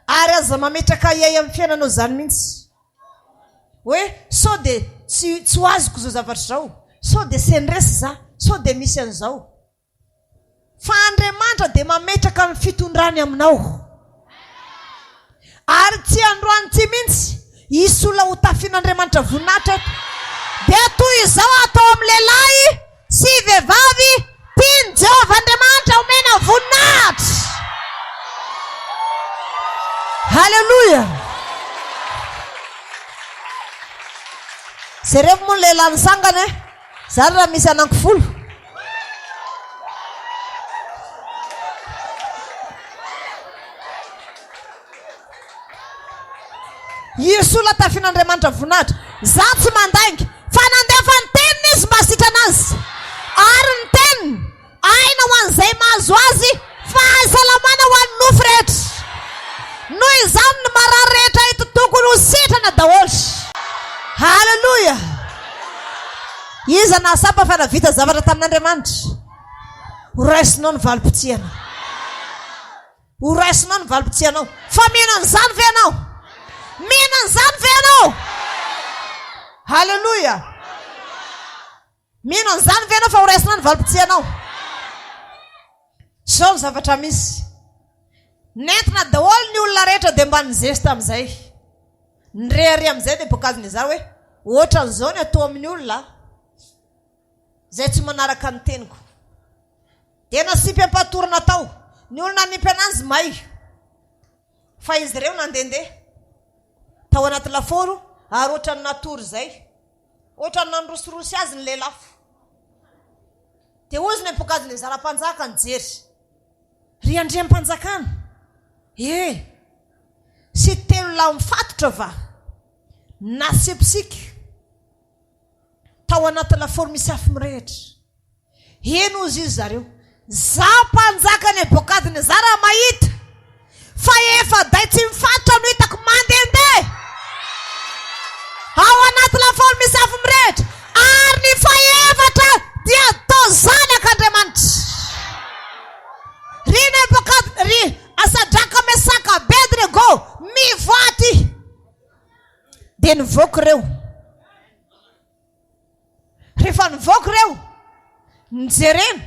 ary aza mametraka iay amin'ny fiainanao zany mihitsy hoe sao de tsy ho azoko zao zavatra zao sao de sendresy za sao de misy an'izao fa Andriamanitra de mametraka ny fitondrany aminao ary tsy androany ty mihitsy isy olona ho tafian'Andriamanitra voninahitra de toy izao atao amin'ny lehilahy sy vehivavy tiany Jehovah Andriamanitra omena voninahitra halleluja zareo moa lehilahy nisangana zany raha misy anankifolo isy olona tafian'Andriamanitra voninahitra za tsy mandaingy fa nandefa ny teniny izy mba sitranazy ary ny teniny aina ho an'izay mahazo azy fahasalamana ho an'ny nofo rehetra noho izany ny marary rehetra ito tokony ho sitrana daholo halleluja iza nahasapa fa navita zavatra tamin'Andriamanitra ho raisinao ny valim-potsiana ho raisinao ny valim-potsianao fa mino an'izany ve anao mino an'izany ve anao halleluja mino an'izany ve anao fa ho raisinao ny valim-potsianao zao ny zavatra misy nentina daholo ny olona rehetra de mba nizesy tamin'izay nyrehary amin'izay de bokaziny za hoe ohatra n'izao ny atao amin'ny olona zay tsy manaraka ny teniko de nasipy ampatorana tao ny olona nipy ananzy may fa izy ireo nandendeha tao anaty laforo ary ohatra ny natory zay ohatra ny nandrosirosy azy ny lelafo de ozy ny ampokaziny zaram-panjaka ny jery ry andriam-panjakana sy telo lahy mifatotra va nasepsika tao anaty laforo misy afo mirehitra eno ozy izy zareo za mpanjaka ny abokadiny za raha mahita fa efa day tsy mifatotra no hitako mandendeha ao anaty laforo misy afo mirehitra ary ny faefatra dia atao zanak'Andriamanitra ry ny abokadiny ry Sandraka Mesaka Abednego mivoaty de nivoaka ireo rehefa nivoaka ireo nijerena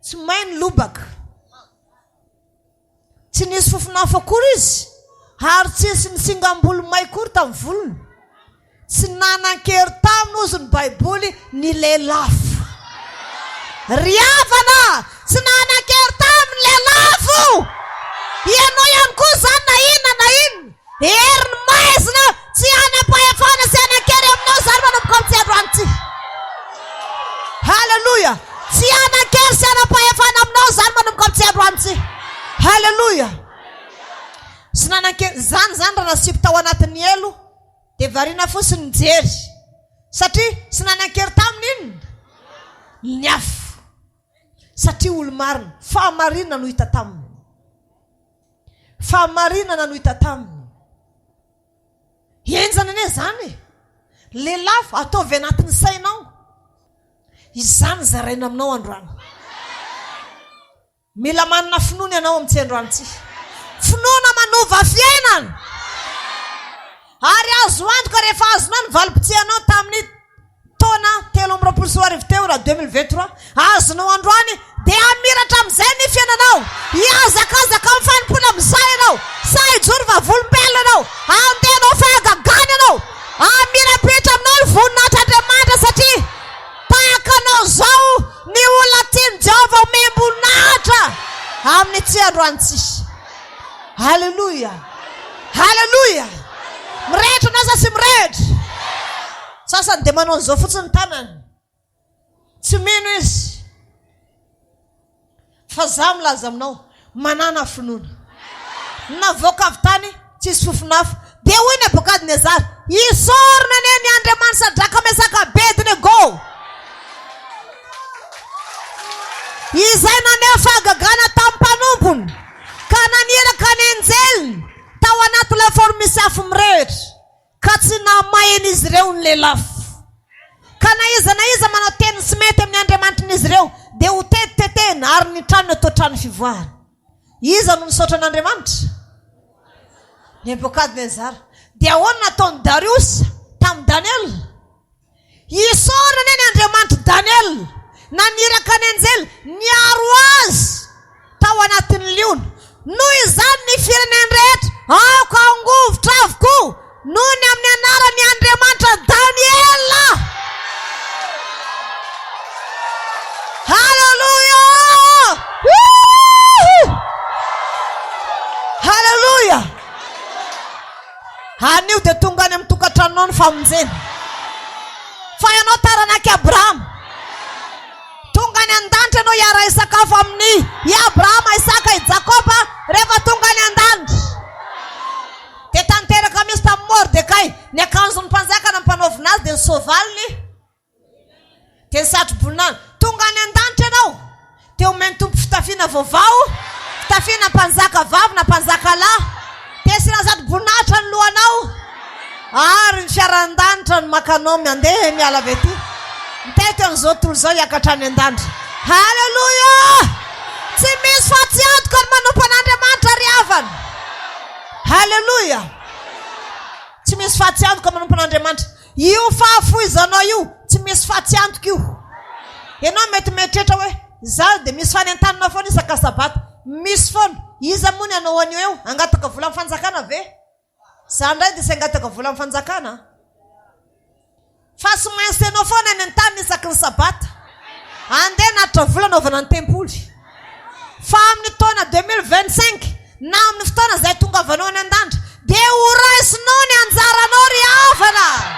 tsy mahay ny lobaka tsy nisy fofonafo akory izy ary tsisy ny singam-bolo may kory tamin'ny volony tsy nanan-kery taminy ozy ny baiboly ny lelafo ry havana tsy nanan-kery taminy lelafo ianao ihany koa zany na ino hery ny maizina tsy anam-pahefana sy anan-kery aminao zany manomboka amin'ny androany ty halleluja tsy anan-kery sy anam-pahefana aminao zany manomboka amin'ny androany ty halleluja sy nanan-kery zany raha nasipy tao anatin'ny elo de variana fosiny jery satria sy nanan-kery taminy ino ny afo satria olo marina fahamarinana no hita taminy fahamarinana no hita taminy enjana ane zany lelafo ataovy anatin'ny sainao izany zaraina aminao androany mila manana finoana ianao amin'tsy androany ty finoana manova fiainana ary azo antoka rehefa azonao ny valim-potsianao tamin'ny taona 3 teo raha 2023 azonao androany de amiratra amin'izay ny fiainanao iazakazaka amin'ny fanimpona amin'izay ianao sahijoro va volombelona anao andehanao fahagagany anao amirapetra aminao ny voninahitran'Andriamanitra satria tahakanao zao ny olona tiany Jehovah omem-boninahitra amin'ny tsy androany tsy halleluja halleluja Haleluya. Mirehitra na sy mirehitra. Sasany dia manao an'izao fotsiny ny tanany. Tsy mino izy. Fa za milaza aminao manana finoana. Navoaka avy tany tsisy fofonafo. Dia hoy ny Abednego, isorina anie ny Andriamanitra Sandraka, Mesaka, Abednego. Izay naneho fahagagana tamin'ny mpanompony ka naniraka ny anjeliny tao anaty lafaoro misy afo mirehitra ka tsy namainy izy ireo ny lelafo. Ka na iza manao teny sy mety amin'ny Andriamanitra n'izy ireo dia ho tetitetehina ary ny trano atao trano fivoahana. Iza no nisaotra an'Andriamanitra? Ny Abednego. Dia ahoana nataony Darius tamin'ny Daniel? Isorina anie ny Andriamanitra Daniel, naniraka ny anjely niaro azy tao anatin'ny liona. Noho izany ny fireneny rehetra aoka angovotra avokoa noho ny amin'ny anaran'ny Andriamanitra Daniela. Haleluya. Haleluya. Anio dia tonga any amin'ny tokantranonao ny famonjena. Fa ianao taranaka Abrahama, tonga any an-danitra ianao hiara isakafo amin'ny Abrahama, Isaka, Jakoba rehefa tonga any an-danitra. Dia tanteraka misy tamin'ny Mordekay ny akanjony mpanjakana mmpanaovina azy dia ny sovaliny dia ny satro-boninany. Tonga any an-danitra ianao dia omeny tompo fitafiana vaovao, fitafiana mpanjaka vavy na mpanjaka lahy. Dia sina satro-boninahitra ny lohanao ary ny fiaran-danitra ny makanao mandeha miala avy ety. Mitety an'izao tontolo izao hiakatra any an-danitra. Haleluya. Tsy misy fahatsiantoka ny manompo an'Andriamanitra ry havana. Haleluya. Tsy misy fahatsiantoka manompo an'Andriamanitra. Io fahafoizanao io tsy misy fahatsiantoka io. Ianao mety mieritreritra hoe za dia misy fanentanana foana isaka sabata. Misy foana. Iza moa ny anao anio eo? Angataka vola amin'ny fanjakana ve? Za ndray dia sy angataka vola amin'ny fanjakana. Fa sy mainsy ianao foana ny an-tany isaky ny sabata. Andeha natra vola anaovana ny tempoly. Fa amin'ny taona 2025 na amin'ny fotoana izay tonga avanao any an-danitra dia ho raisinao ny anjaranao ry havana.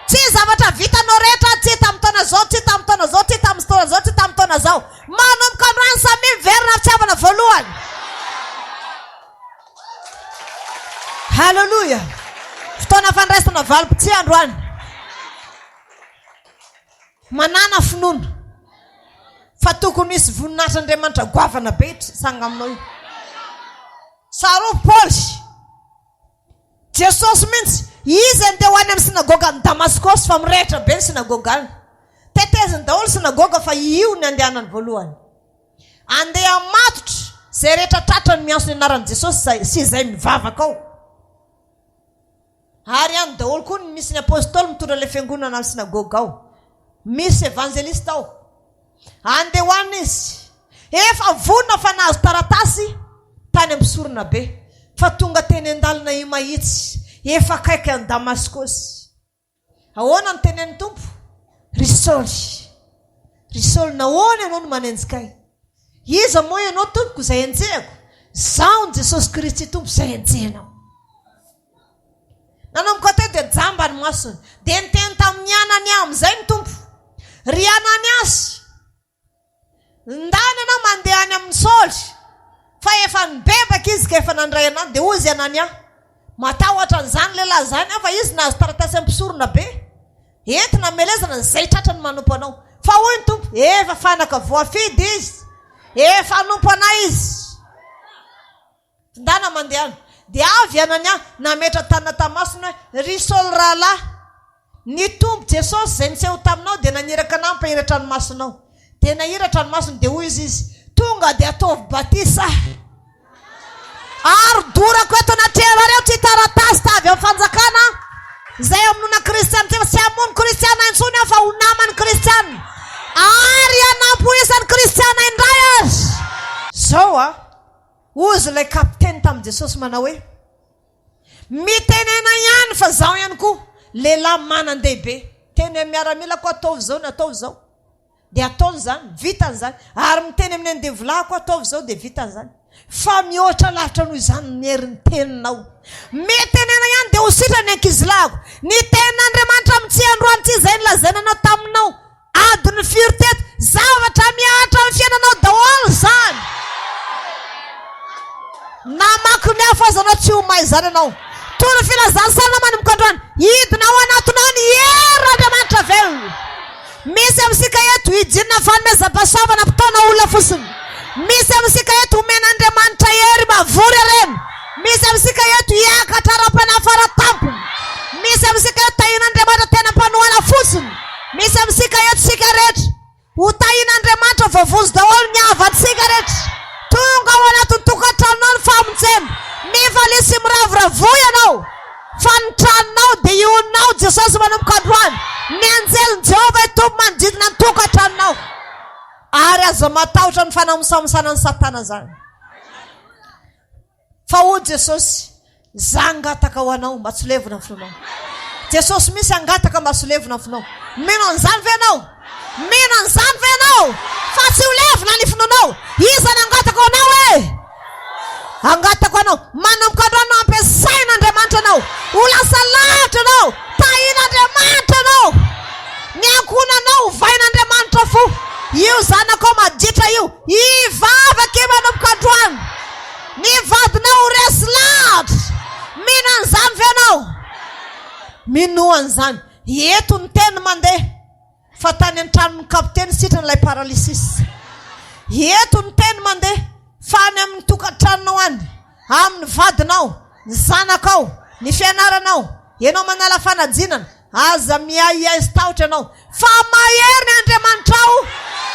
Tsy zavatra vitanao rehetra, tsy tamin'ny taona zao, tsy tamin'ny taona zao, tsy tamin'ny taona zao, tsy tamin'ny taona zao. Manomboka amin'irany samy miverina fitiavana voalohany. Haleluya. Fotoana fandraisana valopy androany. Manana finoana fa tokony misy voninahitra Andriamanitra goavana be sanga aminao io. Sarovy Paoly, Jesosy mihitsy izy andeha ho any amin'ny sinagoga ny Damaskosy fa mirehitra be ny sinagogany. Teteziny daholo sinagoga fa io ny andehanany voalohany. Andeha matotra izay rehetra tratra ny mianso ny anaran'i Jesosy sy izay mivavaka ao. Ary any daholo koa ny misy ny apôstôly mitondra ilay fiangonana amin'ny sinagoga ao. Misy evangelista ao. Andeha ho any izy. Efa vonona fa nahazo taratasy tany amin'ny sorona be. Fa tonga teny an-dalana io mahitsy. Efa akaiky any Damaskosy. Ahoana ny tenen'ny tompo? Risaoly. Risaoly, nahoana ianao no manenjikay? Iza moa ianao tompoko izay enjehako? Zaho ny Jesosy Kristy tompo izay enjehanao. Nanomboka teo dia jamba ny masony. Dia niteny tamin'ny anany amin'izay ny tompo. Ry Ananiasy, ndany ianao mandeha any amin'ny Saoly fa efa nibebaka izy ka efa nandray anany. Dia hoy izy Anania, matahotra an'izany lehilahy zany fa izy nahazo taratasy ampisorona be. Entina melezana izay tratra ny manompo anao. Fa hoy ny tompo, efa fanaka voafidy izy. Efa nompo anay izy. Ndana mandeha any. Dia avy Anania nametra tanana tamasina hoe ry Saoly rahalahy, ny tompo Jesosy izay niseho taminao dia naniraka anao mpahiratra ny masonao. Dia nahiratra ny masony dia hoy izy, tonga dia ataovy batisa. Ary dorako eto anatrehvareo tsy taratasy tavy amin'ny fanjakana izay amonona kristiana ty sy amono kristiana intsony aho fa ho namany kristiana. Ary anapoisan'ny kristiana indray azy. Zao ozy ilay kapiteny tamin'i Jesosy manao hoe mitenena ihany fa zaho ihany koa lehilahy manan-dehibe. Teny amin'ny miaramila koa ataovy zao ny ataovy zao dia ataony zany, vitany zany. Ary miteny amin'ny andevolahy koa ataovy zao dia vitany zany. fa mihoatra lavitra noho izany ny herin'ny teninao. Mety enena ihany dia ho sitrany ankizilako. Ny tenin'Andriamanitra amin'ny tsy androany tsy izay nilazainanao taminao. Adiny firy teto zavatra miahatra amin'ny fiainanao daholo izany. Namaky ny hafazanao tsy ho may izany ianao. Toy ny filazany Salamana mikandroany, hidina ao anatinao ny herin'Andriamanitra velona. Misy amintsika eto hijinina fanomezam-pahasoavana mpitaona olona fotsiny. Misy amintsika eto homen'Andriamanitra hery mavory ireny. Misy amintsika eto hiakatra ara-panafara tampony. Misy amintsika eto tahin'Andriamanitra tena mpanohana fotsiny. Misy amintsika eto sika rehetra ho tahin'Andriamanitra voavozo daholo ny havantsika rehetra. Tonga ao anatin'ny tokantranonao ny famonjena. Mifalisy miravoravoy ianao fa ny tranonao dia ionao Jesosy manomboka androany. Ny anjelin Jehova hitombo manodidina ny tokantranonao. Ary aza matahotra ny fanamosamusana ny Satana zany. Fa o Jesosy zangataka ho anao mba tsy levona fonao. Jesosy misy angataka mba tsy levona fonao. Mino an'izany ve ianao? Mino an'izany ve ianao? Fa tsy ho levona ny fonanao. Iza ny angataka ho anao e? Angataka ho anao. Manomboka androany no ampiasain'Andriamanitra anao. Ho lasa lavitra anao. Tahin'Andriamanitra anao. Ny ankonanao vain'Andriamanitra fo. Io zanakao maditra io hivavaka manomboka androany. Ny vadinao resy lavitra. Mino an'izany ve ianao? Mino an'izany. Eto ny teny mandeha fa tany an-tranon'ny kapiteny sitran'ilay paralysisy. Eto ny teny mandeha fa any amin'ny tokantranonao any, amin'ny vadinao, ny zanakao, ny fianaranao, ianao manala fanadinana, aza miaiaizy tahotra ianao. Fa mahery ny Andriamanitra ao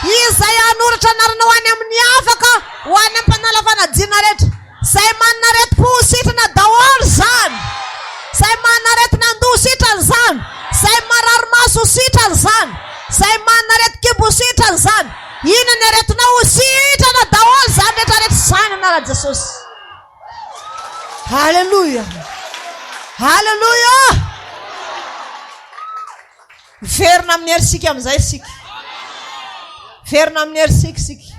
izay hanoratra anarana any amin'ny afaka ho any amin'ny mpanala fanadinana rehetra. Zay manana retim-po ho sitrana daholo zany. Zay manana retin-andoha ho sitrana zany. Zay marary maso ho sitrana zany. Zay manana retin-kibo ho sitrana zany. Ino ny aretinao ho sitrana daholo zany rehetrarehetra zany anara Jesosy. Halleluja. Halleluja. Verina amin'ny herisika amin'izay isika. Verina amin'ny herisika.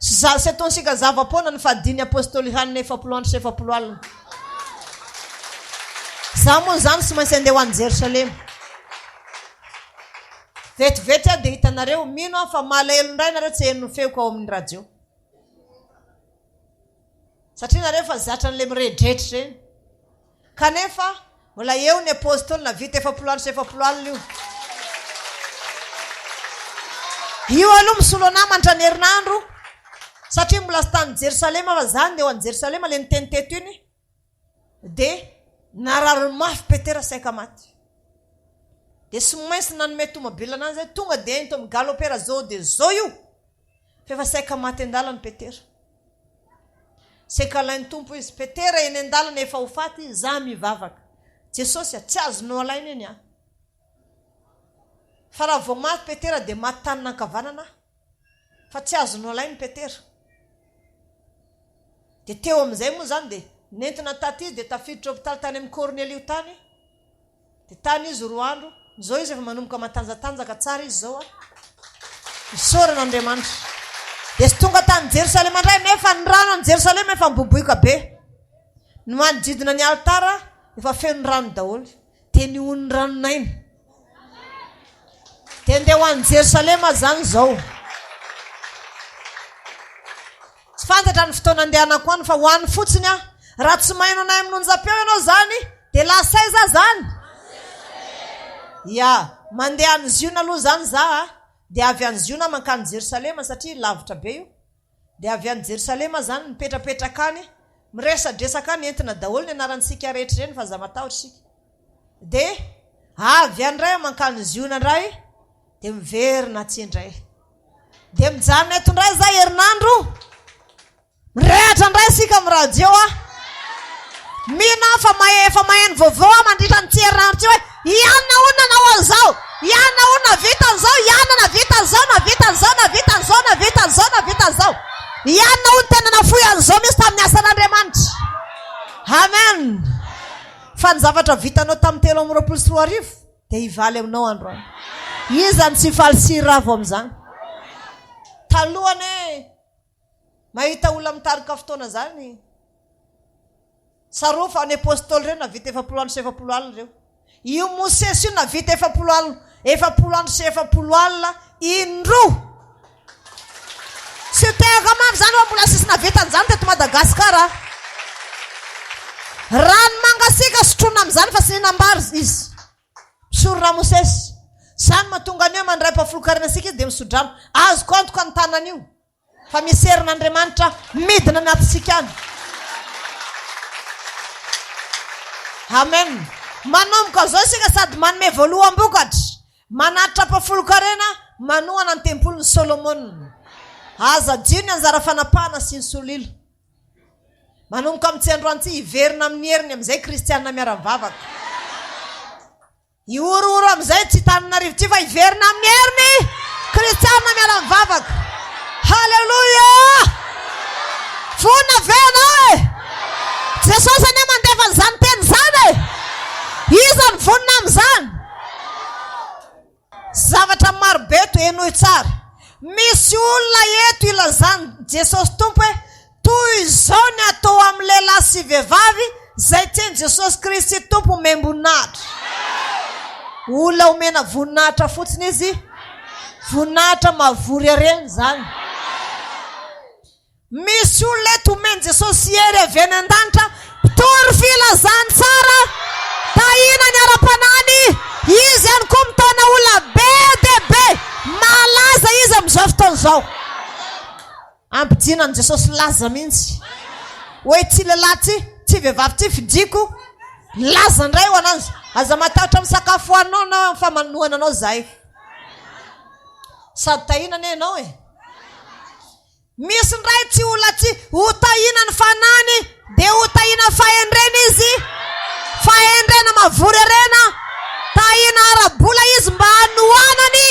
Sy ataonsika zava-poana ny fahadiny apôstôly hanina 70 alina. Za moa zany sy maintsy andeha ho any Jerosalema. Vetivety aho dia hitanareo mino aho fa malahelo indray nareo tsy henony feoko ao amin'ny radio. Satria nareo fa zatra n'ilay miredretra reny. Kanefa mbola eo ny apôstôly na vita 70 alina io. Io aloha misolo anahy mandra ny herinandro. Satria mbola sy tany Jerosalema fa zany dia ho any Jerosalema ilay niteny teto iny. Dia narary mafy Petera saika maty. Dia sy maintsy nanome tomobila anazy zay tonga dia ento migalopera zao dia zao io. Fa saika maty an-dalana Petera. Saika alainy tompo izy. Petera eny an-dalana efa ho faty za mivavaka. Jesosy tsy azonao alaina eny a. Fa raha vao maty Petera dia maty tanina ankavanana. Fa tsy azonao alaina Petera. Dia teo amin'izay moa zany dia nentina taty izy dia tafiditra hôpitaly tany amin'ny Cornelio tany. Dia tany izy 2 andro. Zao izy efa manomboka matanjatanjaka tsara izy zao a. Isoran'Andriamanitra. Dia sy tonga tany Jerosalema indray nefa ny rano any Jerosalema efa miboboika be. Ny manodidina ny altara efa feno rano daholo. Dia ny ony ranonainy. Dia andeha ho any Jerosalema zany zao. Tsy fantatra ny fotoana andehanako any fa ho any fotsiny a. Raha tsy maino anay amin'onjam-peo ianao zany dia lasa iza zany. Ya, mandeha any Ziona aloha zany za a. Dia avy any Ziona mankany Jerosalema satria lavitra be io. Dia avy any Jerosalema zany mipetrapetraka any. Miresadresaka any entina daholo ny anarantsika rehetra reny fa za matahotra sika. Dia avy any ray mankany Ziona indray. Dia miverina atsy indray. Dia mijanona eto indray za herinandro. Mirehatra indray sika amin'ny radio a. Mina fa maheno vaovao mandritra ny herinandro tsy hoe ianona ona na ho an'izao. Ianona ona vita an'izao. Ianona na vita an'izao na vita an'izao na vita an'izao na vita an'izao na vita an'izao. Ianona ona tena nafoy an'izao misy tamin'ny asan'Andriamanitra. Amen. Fa ny zavatra vitanao tamin'ny 3 dia hivaly aminao androany. Iza ny tsy faly sy ravo amin'izany. Talohany mahita olona mitarika fotoana zany sarofa ny apôstôly reo navita 7 andro sy 7 alina reo io Mosesy io navita 7 alina 7 andro sy 7 alina indroa sy tega mamy zany hoe mbola sisy navitany zany teto Madagasikara rano mangasika sotrona am'izany fa sy nambary izy misorona Mosesy zany mahatonga ny hoe mandray mpafolokarina asika izy dia misodrano azo kantoka ny tanany io fa misy herin'Andriamanitra midina anatisika any amen manomboka zao isika sady manome voaloam-bokatra manatitra mpafolokarena manohana ny tempolin'ny Solomon aza jiny anjara fanapahana sy ny solilo manomboka amin'ny tsendroantsy hiverina amin'ny heriny amin'izay kristianina miara-mivavaka iorooro amin'izay tsy Tananarivo tsy fa hiverina amin'ny heriny kristianina miara-mivavaka halleluja fona vena e Jesosy ane mandefa n'izany teny zany e iza ny vonina amin'izany zavatra marobe to enoy tsara misy olona eto ilazany Jesosy tompo hoe toy izao ny atao amin'ny lehilahy sy vehivavy zay tiany Jesosy Kristy tompo membonahitra olona omena voninahitra fotsiny izy voninahitra mavory areny zany misy olona eto omeny Jesosy hery aveny an-danitra tory filazany tsara tahina ny ara-panany izy ihany koa mitana olona be de be malaza izy amin'izao fotoana zao ampidinany Jesosy laza mihitsy hoe tsy lehilahy tsy vehivavy tsy fidiko laza ndray ho anazy aza matahotra amin'ny sakafo anao na famanohana anao zay sady tahinany ianao e misy ndray tsy olona tsy ho tahina ny fanany dia ho tahina fahendrena izy fahendrena mavory arena tahina arabola izy mba hanohanany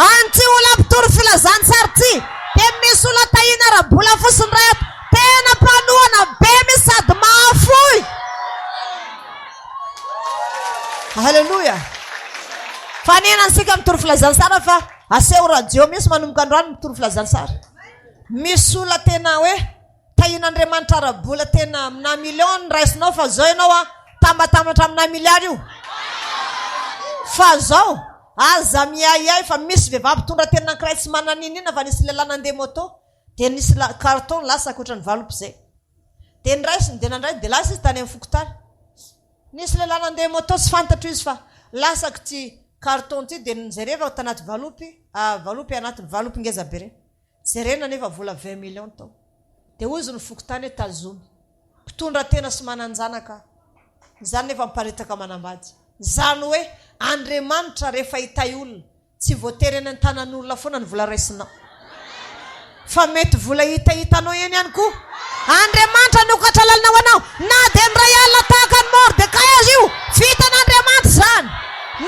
antsy olona mpitory filazany tsara ty dia misy olona tahina arabola fosiny ray ato tena mpanohana be misy sady mahafoy halleluja fanenany sika mitory filazany tsara fa aseho radio misy manomboka androany mitory filazany tsara misy olona tena hoe tahin'Andriamanitra arabola tena amina miliona raisinao fa zao ianao a tambatambatra amina miliary io fa zao aza miayay fa misy vehivavy tondra tena ankiray tsy mananinina fa nisy lehilahy nandeha moto dia nisy carton lasaka ohatrany valopy zay dia niraisiny dia nandray dia lasa izy tany amin'ny fokotany nisy lehilahy nandeha moto tsy fantatro izy fa lasaka ty carton ty dia nijereva tanaty valopy anatin'ny valopy ngeza be reny jerena nefa vola 20 million tao dia ozy ny fokotany hoe tazomy mpitondra tena sy mananjanaka zany nefa miparitaka manambady zany hoe Andriamanitra rehefa hitay olona tsy voatery eny an-tanan'olona foana ny vola raisinao fa mety vola hitahitanao eny ihany koa Andriamanitra nokatra lalinao anao na dia ndray alina tahaka ny Mordekay azy io vitan'Andriamanitra zany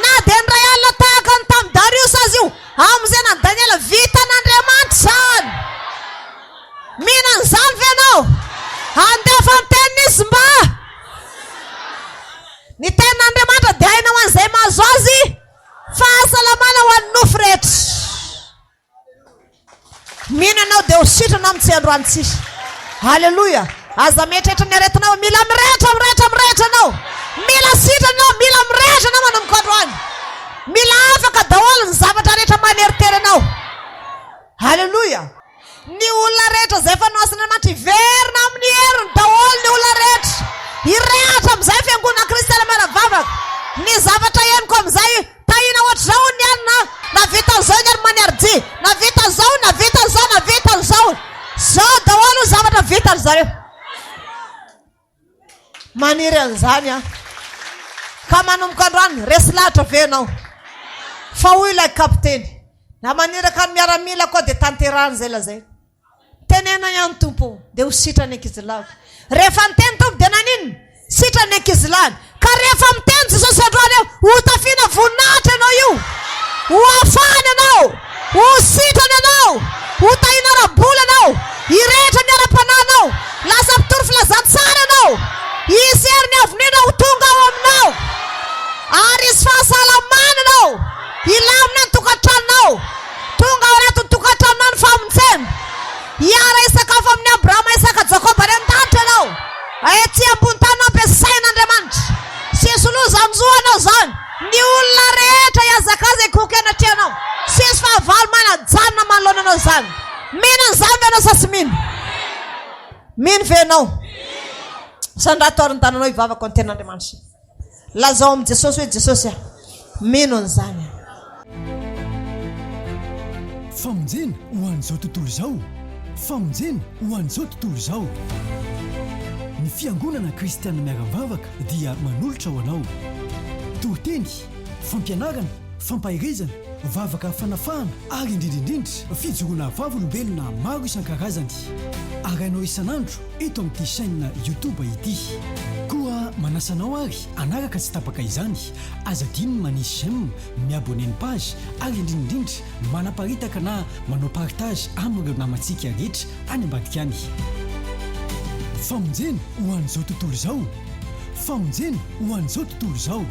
na dia ndray alina tahaka ny tamin'ny Darius azy io amin'izay na Daniela vitan'Andriamanitra zany mihinan zany venao andefa ny tenisy mba ny tenin'Andriamanitra dia hainao an'izay mahazo azy fahasalamana ho an'ny nofo rehetra mihinanao dia ho sitranao amin'ny tsy androany tsisy halleluja aza mieritreritra ny aretinao mila mirehetra anao mila sitranao mila mirehitra anao manomboka androany mila afaka daholo ny zavatra rehetra maneritery anao halleluja ny olona rehetra zay fa noasin'Andriamanitra hiverina amin'ny heriny daholo ny olona rehetra hirehatra amin'izay fiangonana kristiana miara-mivavaka ny zavatra heniko amin'izay tahina ohatr'izao ny any na vita zao ny any maniardy na vita zao zao daholo ny zavatra vitany zareo maniry an'izany a ka manomboka androany resy lahatra venao fa hoy ilay kapteny na maniraka ny miaramila koa dia tanterahany zay lazay tenena ihany tompo dia ho sitrany ankizilavo rehefa niteny tompo dia naninona sitrany ankizilany ka rehefa miteny Jesosy androany eo ho tafiana voninahitra ianao io ho afany ianao ho sitrany ianao ho tahina arabola ianao hirehetra ny ara-pananao lasa mpitory filazany tsara ianao isy heriny avinina ho tonga ao aminao ary isy fahasalamana ianao ilamina ny tokantranonao tonga ao anatin'ny tokantranonao ny famontsena hiara isakafo amin'ny valo manajanona manoloana anao zany mino ny zany anao sa tsy mino mino ve anao sandratoarin-tananao ivavako ny ten'andriamanitra lazao amin'i jesosy hoe jesosy mino ny zany famonjena ho an'izao tontolo izao famonjena ho an'izao tontolo izao ny fiangonana kristianina miara-mivavaka dia manolotra ho anao toriteny fampianarana fampahirezana vavaka fanafahana ary indrindrindrindra fijoroana vavolombelona maro isan-karazany arainao isan'andro eto amin'ity chaîne youtube ity koa manasanao ary anaraka tsy tapaka izany azadino manisy j'aime miaboneny page ary indrindrindrindra manaparitaka na manao partage amin'ireo namantsika rehetra any ambadika any famonjena ho an'izao tontolo izao famonjena ho an'izao tontolo izao